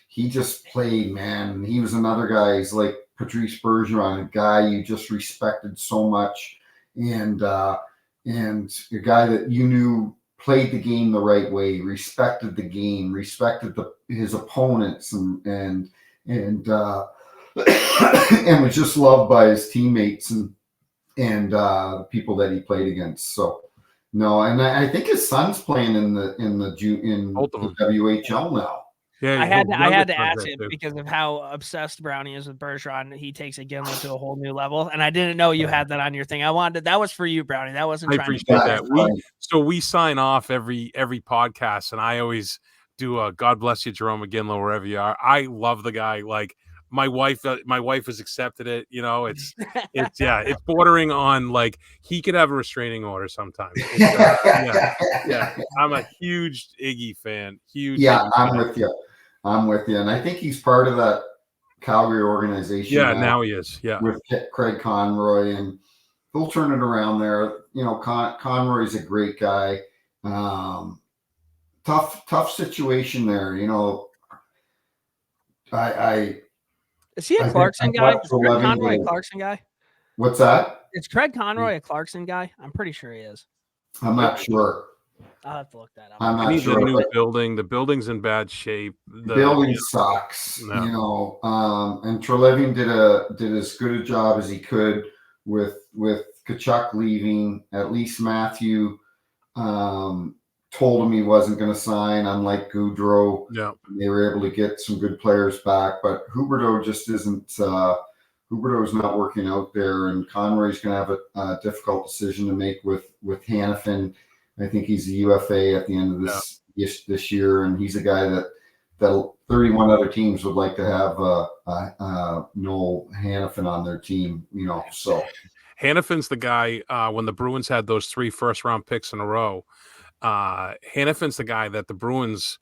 he just played, man. He was another guy. He's like Patrice Bergeron, a guy you just respected so much, and a guy that you knew played the game the right way, respected the game, respected his opponents, and was just loved by his teammates and the people that he played against. So no, and I think his son's playing in the WHL now. Yeah, I had to ask him because of how obsessed Brownie is with Bergeron. He takes Iginla to a whole new level, and I didn't know you had that on your thing. That was for you, Brownie. That wasn't. I appreciate that. We sign off every podcast, and I always do a God bless you, Jerome McGinley, wherever you are. I love the guy. Like my wife has accepted it. It's bordering on like he could have a restraining order sometimes. Yeah. I'm a huge Iggy fan. Huge. Yeah, I'm with you, and I think he's part of that Calgary organization. Yeah, now he is. Yeah, with Craig Conroy, and they'll turn it around there. Conroy's a great guy. Tough situation there. Is he a Clarkson guy? Is Craig Conroy a Clarkson guy? What's that? Is Craig Conroy a Clarkson guy? I'm pretty sure he is. I'm not sure. I'll have to look that up. I'm not I need sure. a new building. The building's in bad shape. The building sucks. No. And Treleving did as good a job as he could with Tkachuk leaving. At least Matthew told him he wasn't going to sign, unlike Goudreau. Yeah. They were able to get some good players back, but Huberdeau just isn't. Huberdeau's not working out there, and Conroy's going to have a difficult decision to make with Hanifin. I think he's a UFA at the end of this year, and he's a guy that 31 other teams would like to have Noel Hanifin on their team. So Hanifin's the guy when the Bruins had those 3 first-round picks in a row. Hanifin's the guy that the Bruins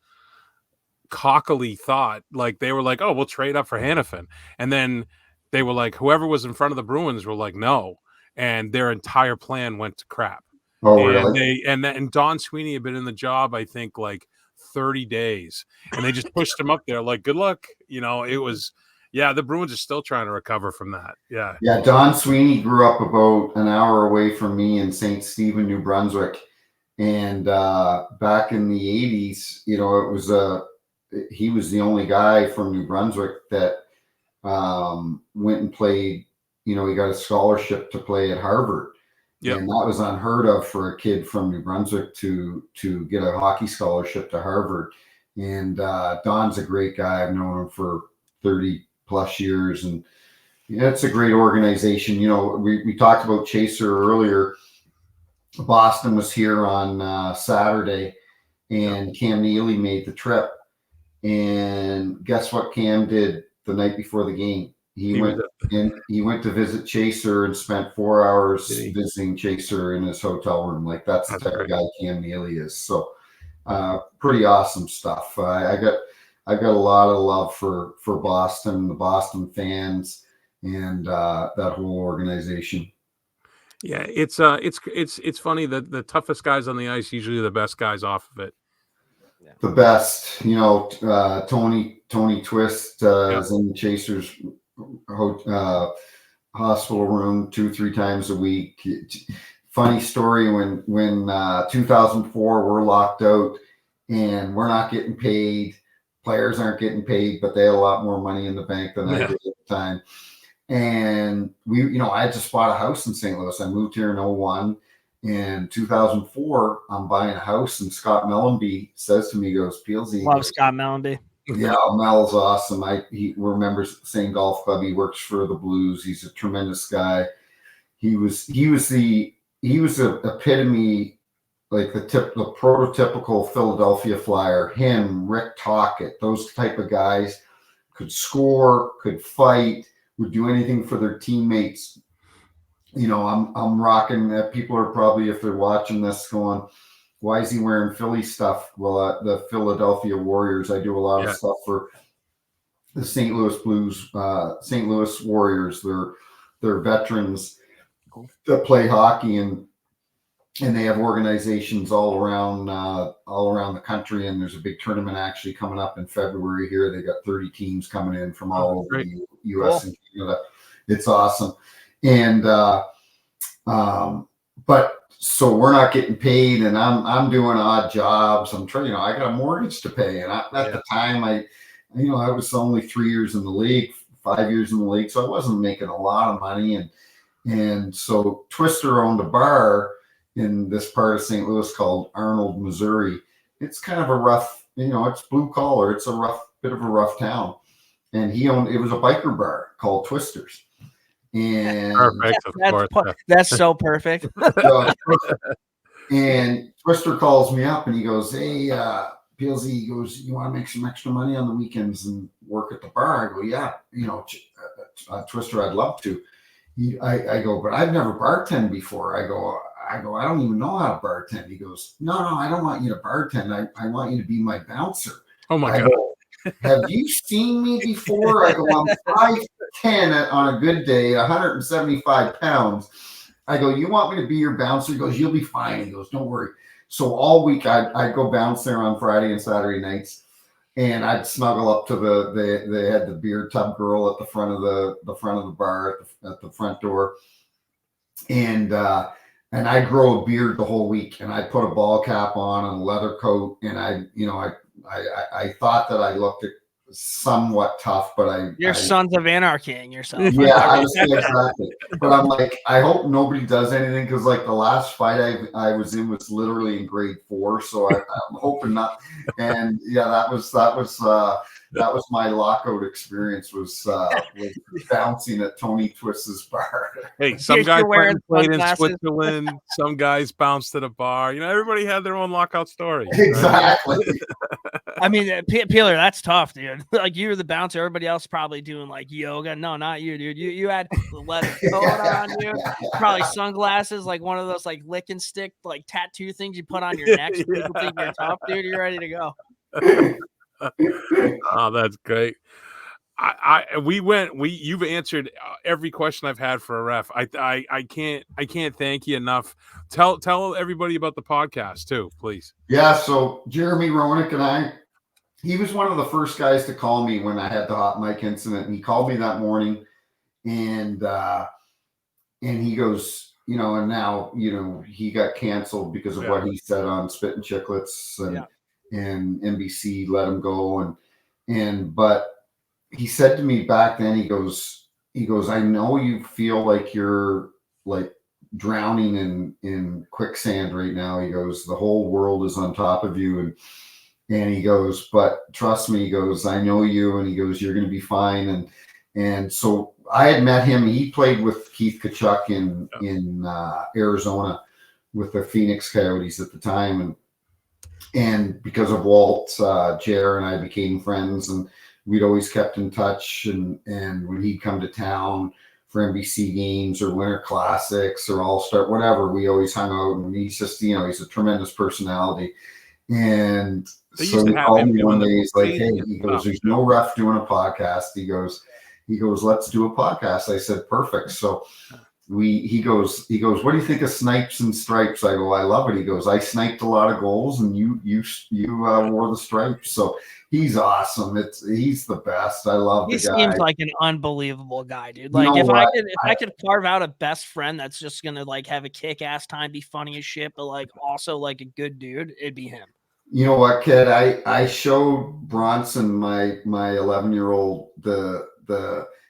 cockily thought, like they were like, oh, we'll trade up for Hanifin, and then they were like, whoever was in front of the Bruins were like, no, and their entire plan went to crap. Oh, really? And Don Sweeney had been in the job, I think, like 30 days, and they just pushed him up there like, good luck. It was, the Bruins are still trying to recover from that. Yeah. Yeah. Don Sweeney grew up about an hour away from me in St. Stephen, New Brunswick. And back in the 80s, he was the only guy from New Brunswick that went and played, he got a scholarship to play at Harvard. Yep. And that was unheard of for a kid from New Brunswick to get a hockey scholarship to Harvard. And Don's a great guy. I've known him for 30 plus years, and it's a great organization. We talked about Chaser earlier. Boston was here on Saturday, and Cam Neely made the trip. And guess what Cam did the night before the game? He went to visit Chaser and spent 4 hours visiting Chaser in his hotel room. Like that's the type of guy Cam Neely is. So pretty awesome stuff. I've got a lot of love for Boston, the Boston fans, and that whole organization. Yeah, it's funny that the toughest guys on the ice usually are the best guys off of it. The best, Tony Twist is in the Chasers hospital room 2-3 times a week. Funny story, when 2004 we're locked out and we're not getting paid, players aren't getting paid, but they had a lot more money in the bank than I did at the time. And I just bought a house in St. Louis. I moved here in 2001. In 2004, I'm buying a house, and Scott Mellenby says to me, he goes, Peelsy. Love Scott Mellenby. Yeah, Mel's awesome. We're members of the same golf club. He works for the Blues. He's a tremendous guy. He was the epitome, like the prototypical Philadelphia Flyer. Him, Rick Tocchet, those type of guys could score, could fight, would do anything for their teammates. You know, I'm rocking that. People are probably, if they're watching this, going, why is he wearing Philly stuff? Well, the Philadelphia Warriors, I do a lot of stuff for the St. Louis Blues, St. Louis Warriors. They're veterans that play hockey, and they have organizations all around the country. And there's a big tournament actually coming up in February here. They got 30 teams coming in from all over the U.S. and Canada. It's awesome. And but so we're not getting paid, and I'm doing odd jobs. I'm trying, I got a mortgage to pay, and at the time I was only 3 years in the league, 5 years in the league, so I wasn't making a lot of money. And so Twister owned a bar in this part of St. Louis called Arnold, Missouri. It's kind of a rough, it's blue collar. It's a bit of a rough town. And it was a biker bar called Twisters. And perfect, of course. That's so perfect. And Twister calls me up and he goes, "Hey, PLZ," he goes, "you want to make some extra money on the weekends and work at the bar?" I go, "Yeah, Twister, I'd love to." I go, "But I've never bartended before." I go, "I don't even know how to bartend." He goes, No, I don't want you to bartend. I want you to be my bouncer." Oh my God. Go, "Have you seen me before?" I go, "I'm 5'10" on a good day, 175 pounds. I go, "You want me to be your bouncer?" He goes, "You'll be fine." He goes, "Don't worry." So all week I'd go bounce there on Friday and Saturday nights, and I'd snuggle up to they had the beer tub girl at the front of the bar at the front door, and I'd grow a beard the whole week, and I'd put a ball cap on and a leather coat, and I thought that I looked somewhat tough, but you're Sons of Anarchying yourself. Yeah, I was exactly. But I'm like, I hope nobody does anything, because like the last fight I was in was literally in grade 4, so I'm hoping not. And yeah, that was my lockout experience, was bouncing at Tony Twist's bar. Hey, some guys played in Switzerland, some guys bounced at a bar. Everybody had their own lockout story. Exactly. I mean, Peeler, that's tough, dude. Like, you were the bouncer, everybody else probably doing like yoga. No, not you, dude. You had the leather coat on, dude. Probably sunglasses, like one of those like lick and stick like tattoo things you put on your neck so people think you're tough, dude. You're ready to go. Oh, that's great. You've answered every question I've had for a ref. I can't thank you enough. Tell everybody about the podcast too, please. Yeah. So Jeremy Roenick and he was one of the first guys to call me when I had the hot mic incident. And he called me that morning, and he goes, and now, he got canceled because of what he said on Spit and Chicklets, and NBC let him go. But he said to me back then, he goes, "I know you feel like you're like drowning in quicksand right now." He goes, "The whole world is on top of you." And he goes, "But trust me," he goes, "I know you." And he goes, "You're going to be fine." And so I had met him. He played with Keith Tkachuk in Arizona with the Phoenix Coyotes at the time. And because of Walt, Jer and I became friends, and we'd always kept in touch. And when he'd come to town for NBC games or Winter Classics or All-Star, whatever, we always hung out. And he's just, he's a tremendous personality. And so he called me one day. He's like, "Hey," he goes, "there's no ref doing a podcast." He goes, "Let's do a podcast." I said, "Perfect." So he goes, "What do you think of Snipes and Stripes?" I go, "I love it." He goes, "I sniped a lot of goals, and you wore the stripes." So he's awesome. He's the best. I love the guy. He seems like an unbelievable guy, dude. Like, if I could carve out a best friend that's just gonna like have a kick-ass time, be funny as shit, but like also like a good dude, it'd be him. You know what, kid? I showed Bronson my 11-year-old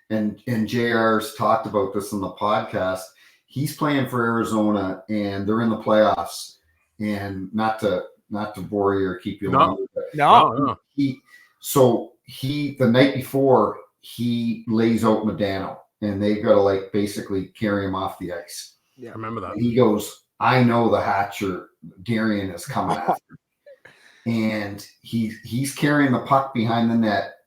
and JR's talked about this on the podcast. He's playing for Arizona, and they're in the playoffs. And not to bore you or keep you long. No. He the night before, he lays out Modano, and they've got to like basically carry him off the ice. Yeah, I remember that. And he goes, "I know the Hatcher Darian is coming after." And he's carrying the puck behind the net,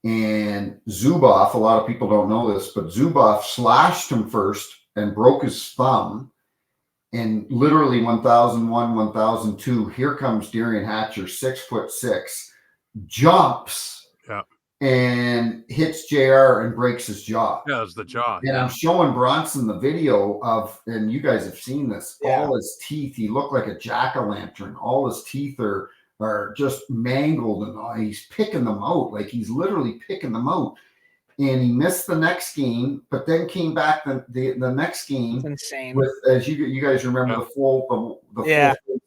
and Zuboff, a lot of people don't know this, but Zuboff slashed him first and broke his thumb. And literally 1001, 1002, here comes Darian Hatcher, 6'6", jumps and hits JR and breaks his jaw. Yeah, it was the jaw. And I'm showing Bronson the video of, and you guys have seen this, all his teeth, he looked like a jack-o'-lantern. All his teeth are just mangled, and he's picking them out. Like, he's literally picking them out. And he missed the next game, but then came back the next game. It's insane. With, as you guys remember, the full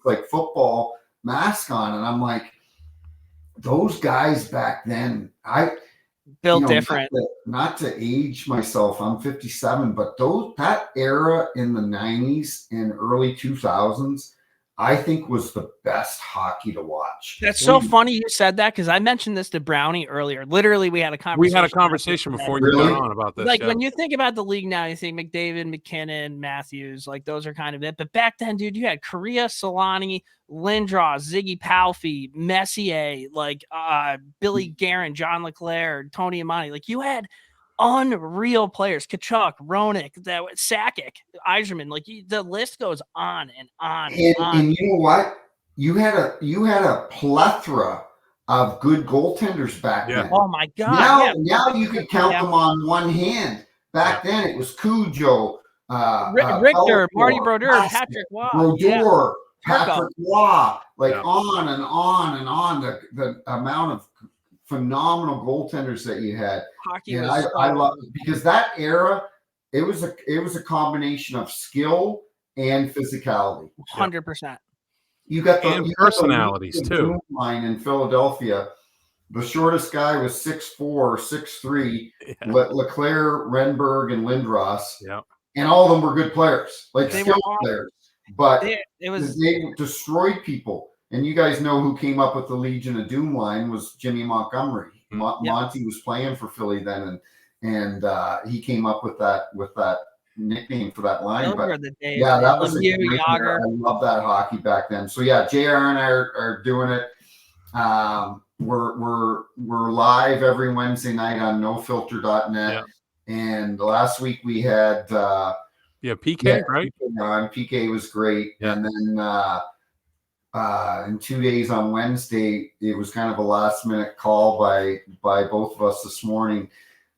like football mask on, and I'm like, those guys back then, built different. Not to age myself, I'm 57, but that era in the 90s and early 2000s, I think was the best hockey to watch. That's so funny you said that, because I mentioned this to Brownie earlier. Literally, we had a conversation. Before you got on about this. Like, when you think about the league now, you think McDavid, McKinnon, Matthews, like, those are kind of it. But back then, dude, you had Correa, Solani, Lindros, Ziggy Palffy, Messier, like Billy Guerin, John Leclerc, Tony Amani. Like, you had unreal players. Kachuk, Roenick, Sakic, Yzerman. Like, the list goes on and on and on. And you know what? You had a plethora of good goaltenders back then. Oh my God! Now you could count them on one hand. Back then it was Cujo, Richter, Marty Brodeur, Patrick Waugh, Patrick Waugh, on and on and on. The amount of phenomenal goaltenders that you had. Hockey and I love it, because that era, it was a combination of skill and physicality. 100%. You got the personalities too. Line in Philadelphia, the shortest guy was 6'4", 6'3". Leclerc, Renberg, and Lindros. Yeah, and all of them were good players, like skilled players. But they destroyed people. And you guys know who came up with the Legion of Doom line was Jimmy Montgomery. Monty was playing for Philly then, and he came up with that nickname for that line. But that was a great, I love that hockey back then. So yeah, JR and I are doing it. We're live every Wednesday night on nofilter.net. And last week we had PK, right? PK was great. And then in 2 days on Wednesday, it was kind of a last minute call by both of us this morning.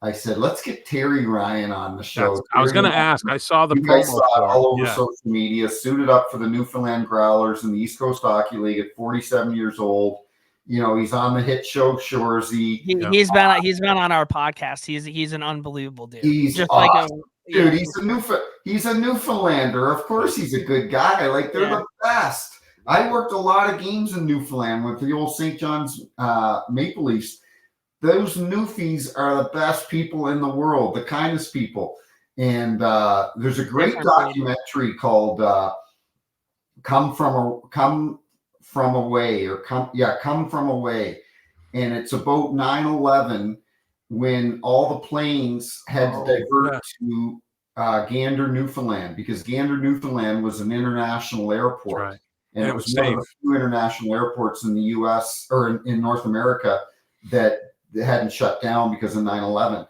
I said, let's get Terry Ryan on the show. I was going to ask. I saw the promo. Saw it all over social media, suited up for the Newfoundland Growlers in the East Coast Hockey League at 47 years old. You know, he's on the hit show Shoresy. He's been on our podcast. He's an unbelievable dude. He's just awesome. Dude, he's a Newfoundlander. Of course he's a good guy. Like, they're the best. I worked a lot of games in Newfoundland with the old St. John's Maple Leafs. Those Newfies are the best people in the world, the kindest people. And there's a great documentary called Come From Away. And it's about 9/11, when all the planes had to divert to Gander, Newfoundland, because Gander, Newfoundland was an international airport. Right. And it was one of the few international airports in the U.S. or in North America that hadn't shut down because of 9/11.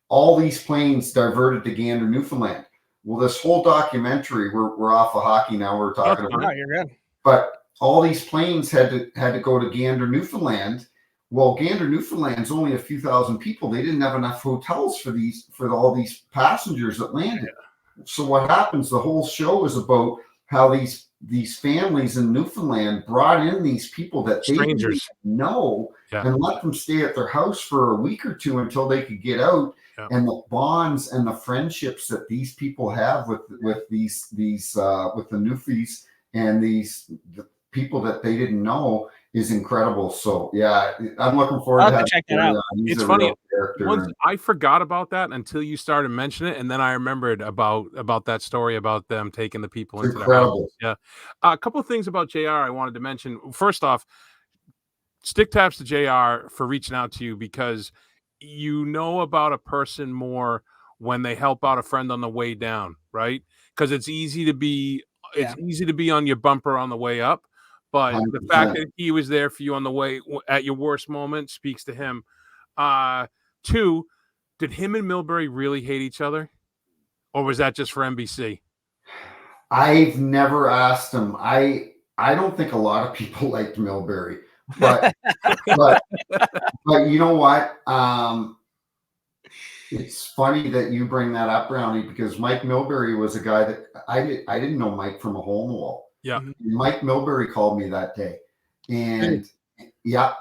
All these planes diverted to Gander, Newfoundland. Well, this whole documentary, we're off of hockey now. We're talking about, you're good. But all these planes had to go to Gander, Newfoundland. Well, Gander, Newfoundland's only a few thousand people. They didn't have enough hotels for all these passengers that landed. So what happens? The whole show is about how these families in Newfoundland brought in these people that they didn't know and let them stay at their house for a week or two until they could get out. And the bonds and the friendships that these people have with these with the Newfies and the people that they didn't know is incredible. So yeah, I'm looking forward to check that out. It's funny. I forgot about that until you started mentioning it, and then I remembered about that story about them taking the people into the house. Yeah, a couple of things about JR I wanted to mention. First off, stick taps to JR for reaching out to you, because you know about a person more when they help out a friend on the way down, right? Because it's easy to be on your bumper on the way up. But 100%. The fact that he was there for you on the way at your worst moment speaks to him. Two, did him and Milbury really hate each other, or was that just for NBC? I've never asked him. I don't think a lot of people liked Milbury, but but you know what? It's funny that you bring that up, Brownie, because Mike Milbury was a guy that I didn't know Mike from a hole in the wall. Yeah. Mike Milbury called me that day, and yeah,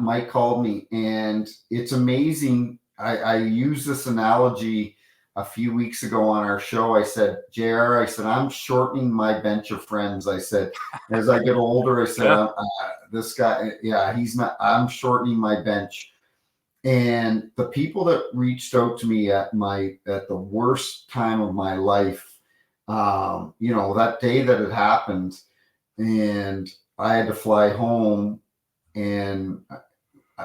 Mike called me, and it's amazing. I used this analogy a few weeks ago on our show. I said, JR, I said, I'm shortening my bench of friends. I said, as I get older, I said, this guy, he's not, I'm shortening my bench. And the people that reached out to me at the worst time of my life, that day that it happened, and I had to fly home, and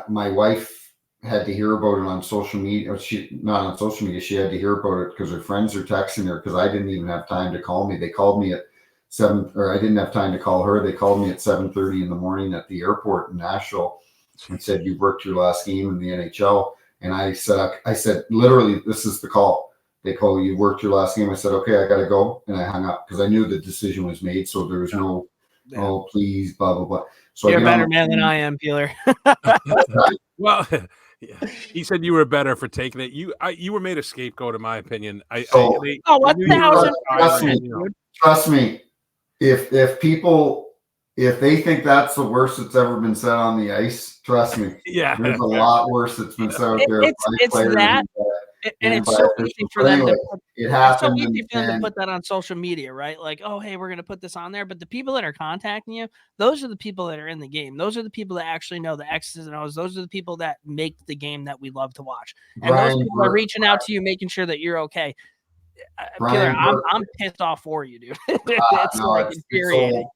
my wife had to hear about it on social media. Not on social media. She had to hear about it because her friends are texting her, because I didn't even have time to call me. They called me at 7, or I didn't have time to call her. They called me at 7:30 in the morning at the airport in Nashville and said, you worked your last game in the NHL. And I said, literally, this is the call. They call, you worked your last game. I said, okay, I got to go. And I hung up because I knew the decision was made. So there was no, oh, please, blah, blah, blah. So you're a better man than I am, Peeler. Well, yeah. He said you were better for taking it. You were made a scapegoat, in my opinion. 1,000%. Trust me. If people, if they think that's the worst that's ever been said on the ice, trust me. Yeah, there's a lot worse that's been said out there. It's that. And it's so easy for them to put, it happened. It's so easy for them to put that on social media, right? Like, oh, hey, we're going to put this on there. But the people that are contacting you, those are the people that are in the game. Those are the people that actually know the X's and O's. Those are the people that make the game that we love to watch. And those people are reaching out to you, making sure that you're okay. Peeler, I'm pissed off for you, dude. It's infuriating.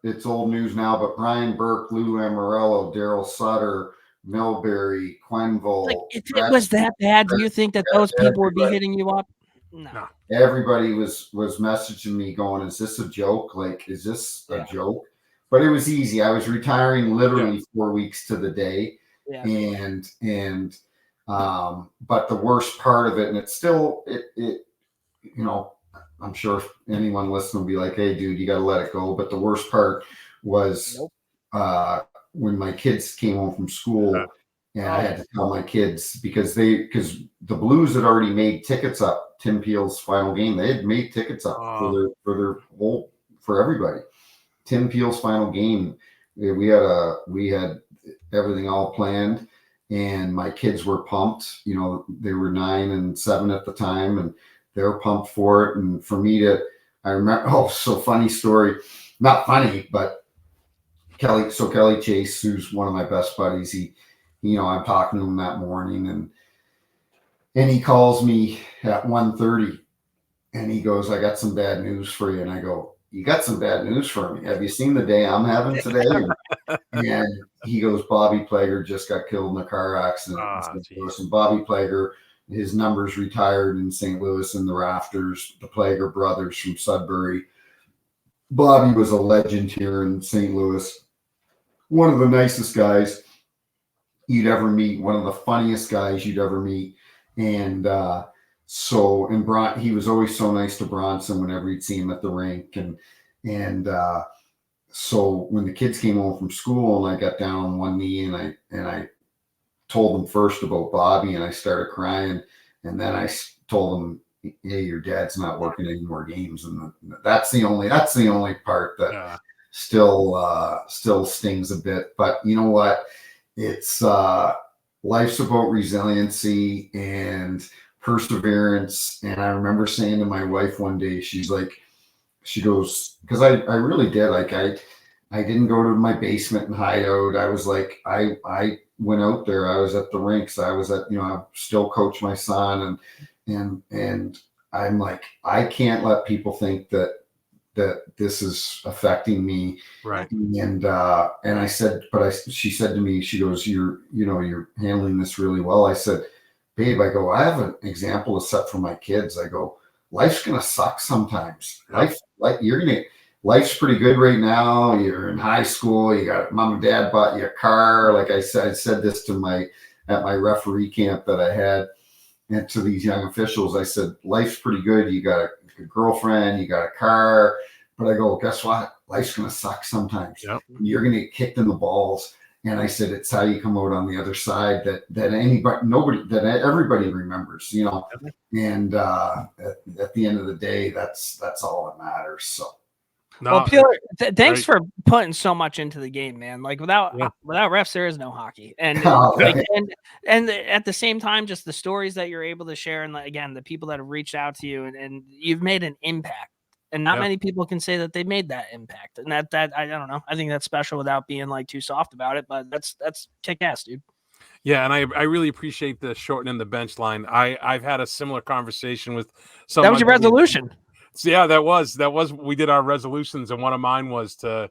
It's old news now, but Brian Burke, Lou Lamoriello, Daryl Sutter, Milbury, Quenville. Like, if it was that bad, do you think that those people would be hitting you up? No. Everybody was messaging me going, is this a joke? Like, is this a joke? But it was easy. I was retiring literally 4 weeks to the day. Yeah. And but the worst part of it, and it's still, I'm sure anyone listening will be like, hey, dude, you got to let it go. But the worst part was when my kids came home from school, and I had to tell my kids, because the Blues had already made tickets up. Tim Peel's final game, they had made tickets up for everybody. Tim Peel's final game, we had everything all planned, and my kids were pumped. They were 9 and 7 at the time, and they were pumped for it. And for me I remember, so funny story, not funny, but Kelly Chase, who's one of my best buddies, I'm talking to him that morning, and he calls me at 1:30, and he goes, I got some bad news for you. And I go, you got some bad news for me? Have you seen the day I'm having today? And he goes, Bobby Plager just got killed in a car accident in St. Louis. And Bobby Plager, his numbers retired in St. Louis in the rafters. The Plager brothers from Sudbury. Bobby was a legend here in St. Louis. One of the nicest guys you'd ever meet. One of the funniest guys you'd ever meet. And he was always so nice to Bronson whenever he'd see him at the rink. So when the kids came home from school, and I got down on one knee, and I told them first about Bobby, and I started crying, and then I told them, hey, your dad's not working any more games. And that's the only part that still stings a bit. But you know what? It's life's about resiliency and perseverance. And I remember saying to my wife one day, she goes, because I really did. Like, I didn't go to my basement and hide out. I was like, I went out there. I was at the rinks. I was at, I still coach my son, and I'm like, I can't let people think that this is affecting me. Right. And I said, she said to me, she goes, you're handling this really well. I said, babe, I go, I have an example to set for my kids. I go, life's going to suck sometimes. Life's pretty good right now. You're in high school. You got mom and dad bought you a car. Like I said this to my at my referee camp that I had. And to these young officials, I said, life's pretty good. You got a girlfriend, you got a car. But I go, guess what? Life's going to suck sometimes. Yep. You're going to get kicked in the balls. And I said, it's how you come out on the other side that everybody remembers, you know. And at the end of the day, that's all that matters. So. No, Well, Peeler, thanks great. for putting so much into the game, man. Like without refs, there is no hockey. And and at the same time, just the stories that you're able to share, and again, the people that have reached out to you, and you've made an impact. And not many people can say that they made that impact. And that I don't know. I think that's special without being like too soft about it. But that's kick ass, dude. Yeah, and I really appreciate the shortening the bench line. I've had a similar conversation with some. That was your resolution. So yeah, that was we did our resolutions, and one of mine was to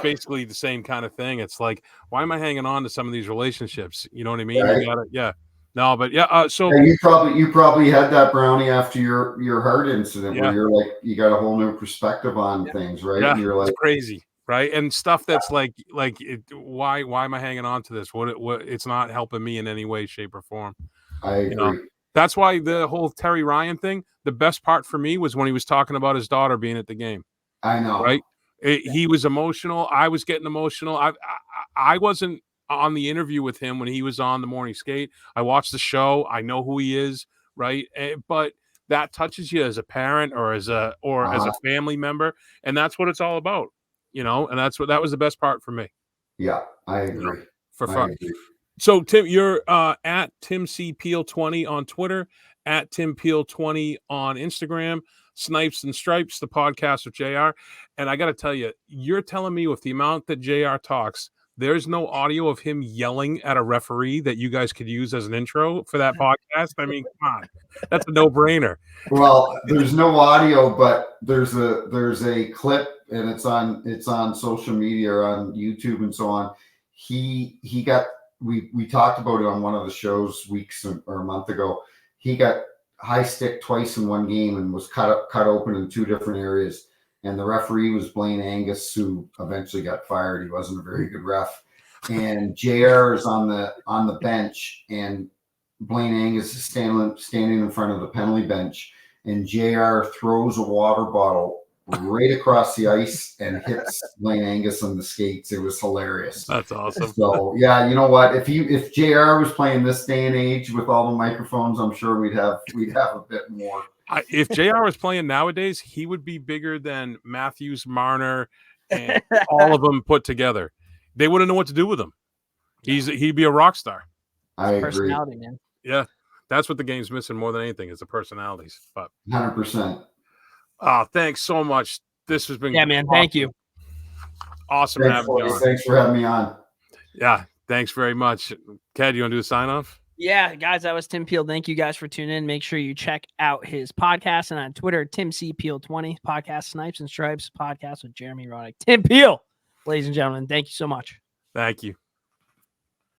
basically the same kind of thing. It's like, why am I hanging on to some of these relationships? You know what I mean? Right. You gotta, no, but so you probably had that, Brownie, after your heart incident where you're like, you got a whole new perspective on things, right? Yeah, and you're like, it's crazy, right? And stuff that's why am I hanging on to this? What it's not helping me in any way, shape, or form. I agree. You know? That's why the whole Terry Ryan thing, the best part for me was when he was talking about his daughter being at the game. I know. Right? He was emotional. I was getting emotional. I wasn't on the interview with him when he was on the morning skate. I watched the show. I know who he is, right? But that touches you as a parent or as a family member, and that's what it's all about, you know. And that was the best part for me. Yeah, I agree. You know, for fun. So Tim, you're at Tim C Peel 20 on Twitter, at Tim Peel 20 on Instagram, Snipes and Stripes, the podcast with JR. And I got to tell you, you're telling me with the amount that JR talks, there's no audio of him yelling at a referee that you guys could use as an intro for that podcast. I mean, come on, that's a no-brainer. Well, there's no audio, but there's a clip, and it's on social media or on YouTube and so on. We talked about it on one of the shows weeks or a month ago. He got high stick twice in one game and was cut open in two different areas. And the referee was Blaine Angus, who eventually got fired. He wasn't a very good ref. And JR is on the bench, and Blaine Angus is standing in front of the penalty bench, and JR throws a water bottle right across the ice and hits Blaine Angus on the skates. It was hilarious. That's awesome. So yeah, you know what? If JR was playing this day and age with all the microphones, I'm sure we'd have a bit more. If JR was playing nowadays, he would be bigger than Matthews, Marner, and all of them put together. They wouldn't know what to do with him. He'd be a rock star. I agree. Personality, man. Yeah, that's what the game's missing more than anything is the personalities. But 100%. Thanks so much. This has been man. Awesome. Thank you. Awesome having me on. Thanks for having me on. Yeah, thanks very much. Ked, you want to do a sign off? Yeah, guys, that was Tim Peel. Thank you guys for tuning in. Make sure you check out his podcast, and on Twitter, Tim C Peel 20, podcast Snipes and Stripes, podcast with Jeremy Roddick. Tim Peel, ladies and gentlemen, thank you so much. Thank you.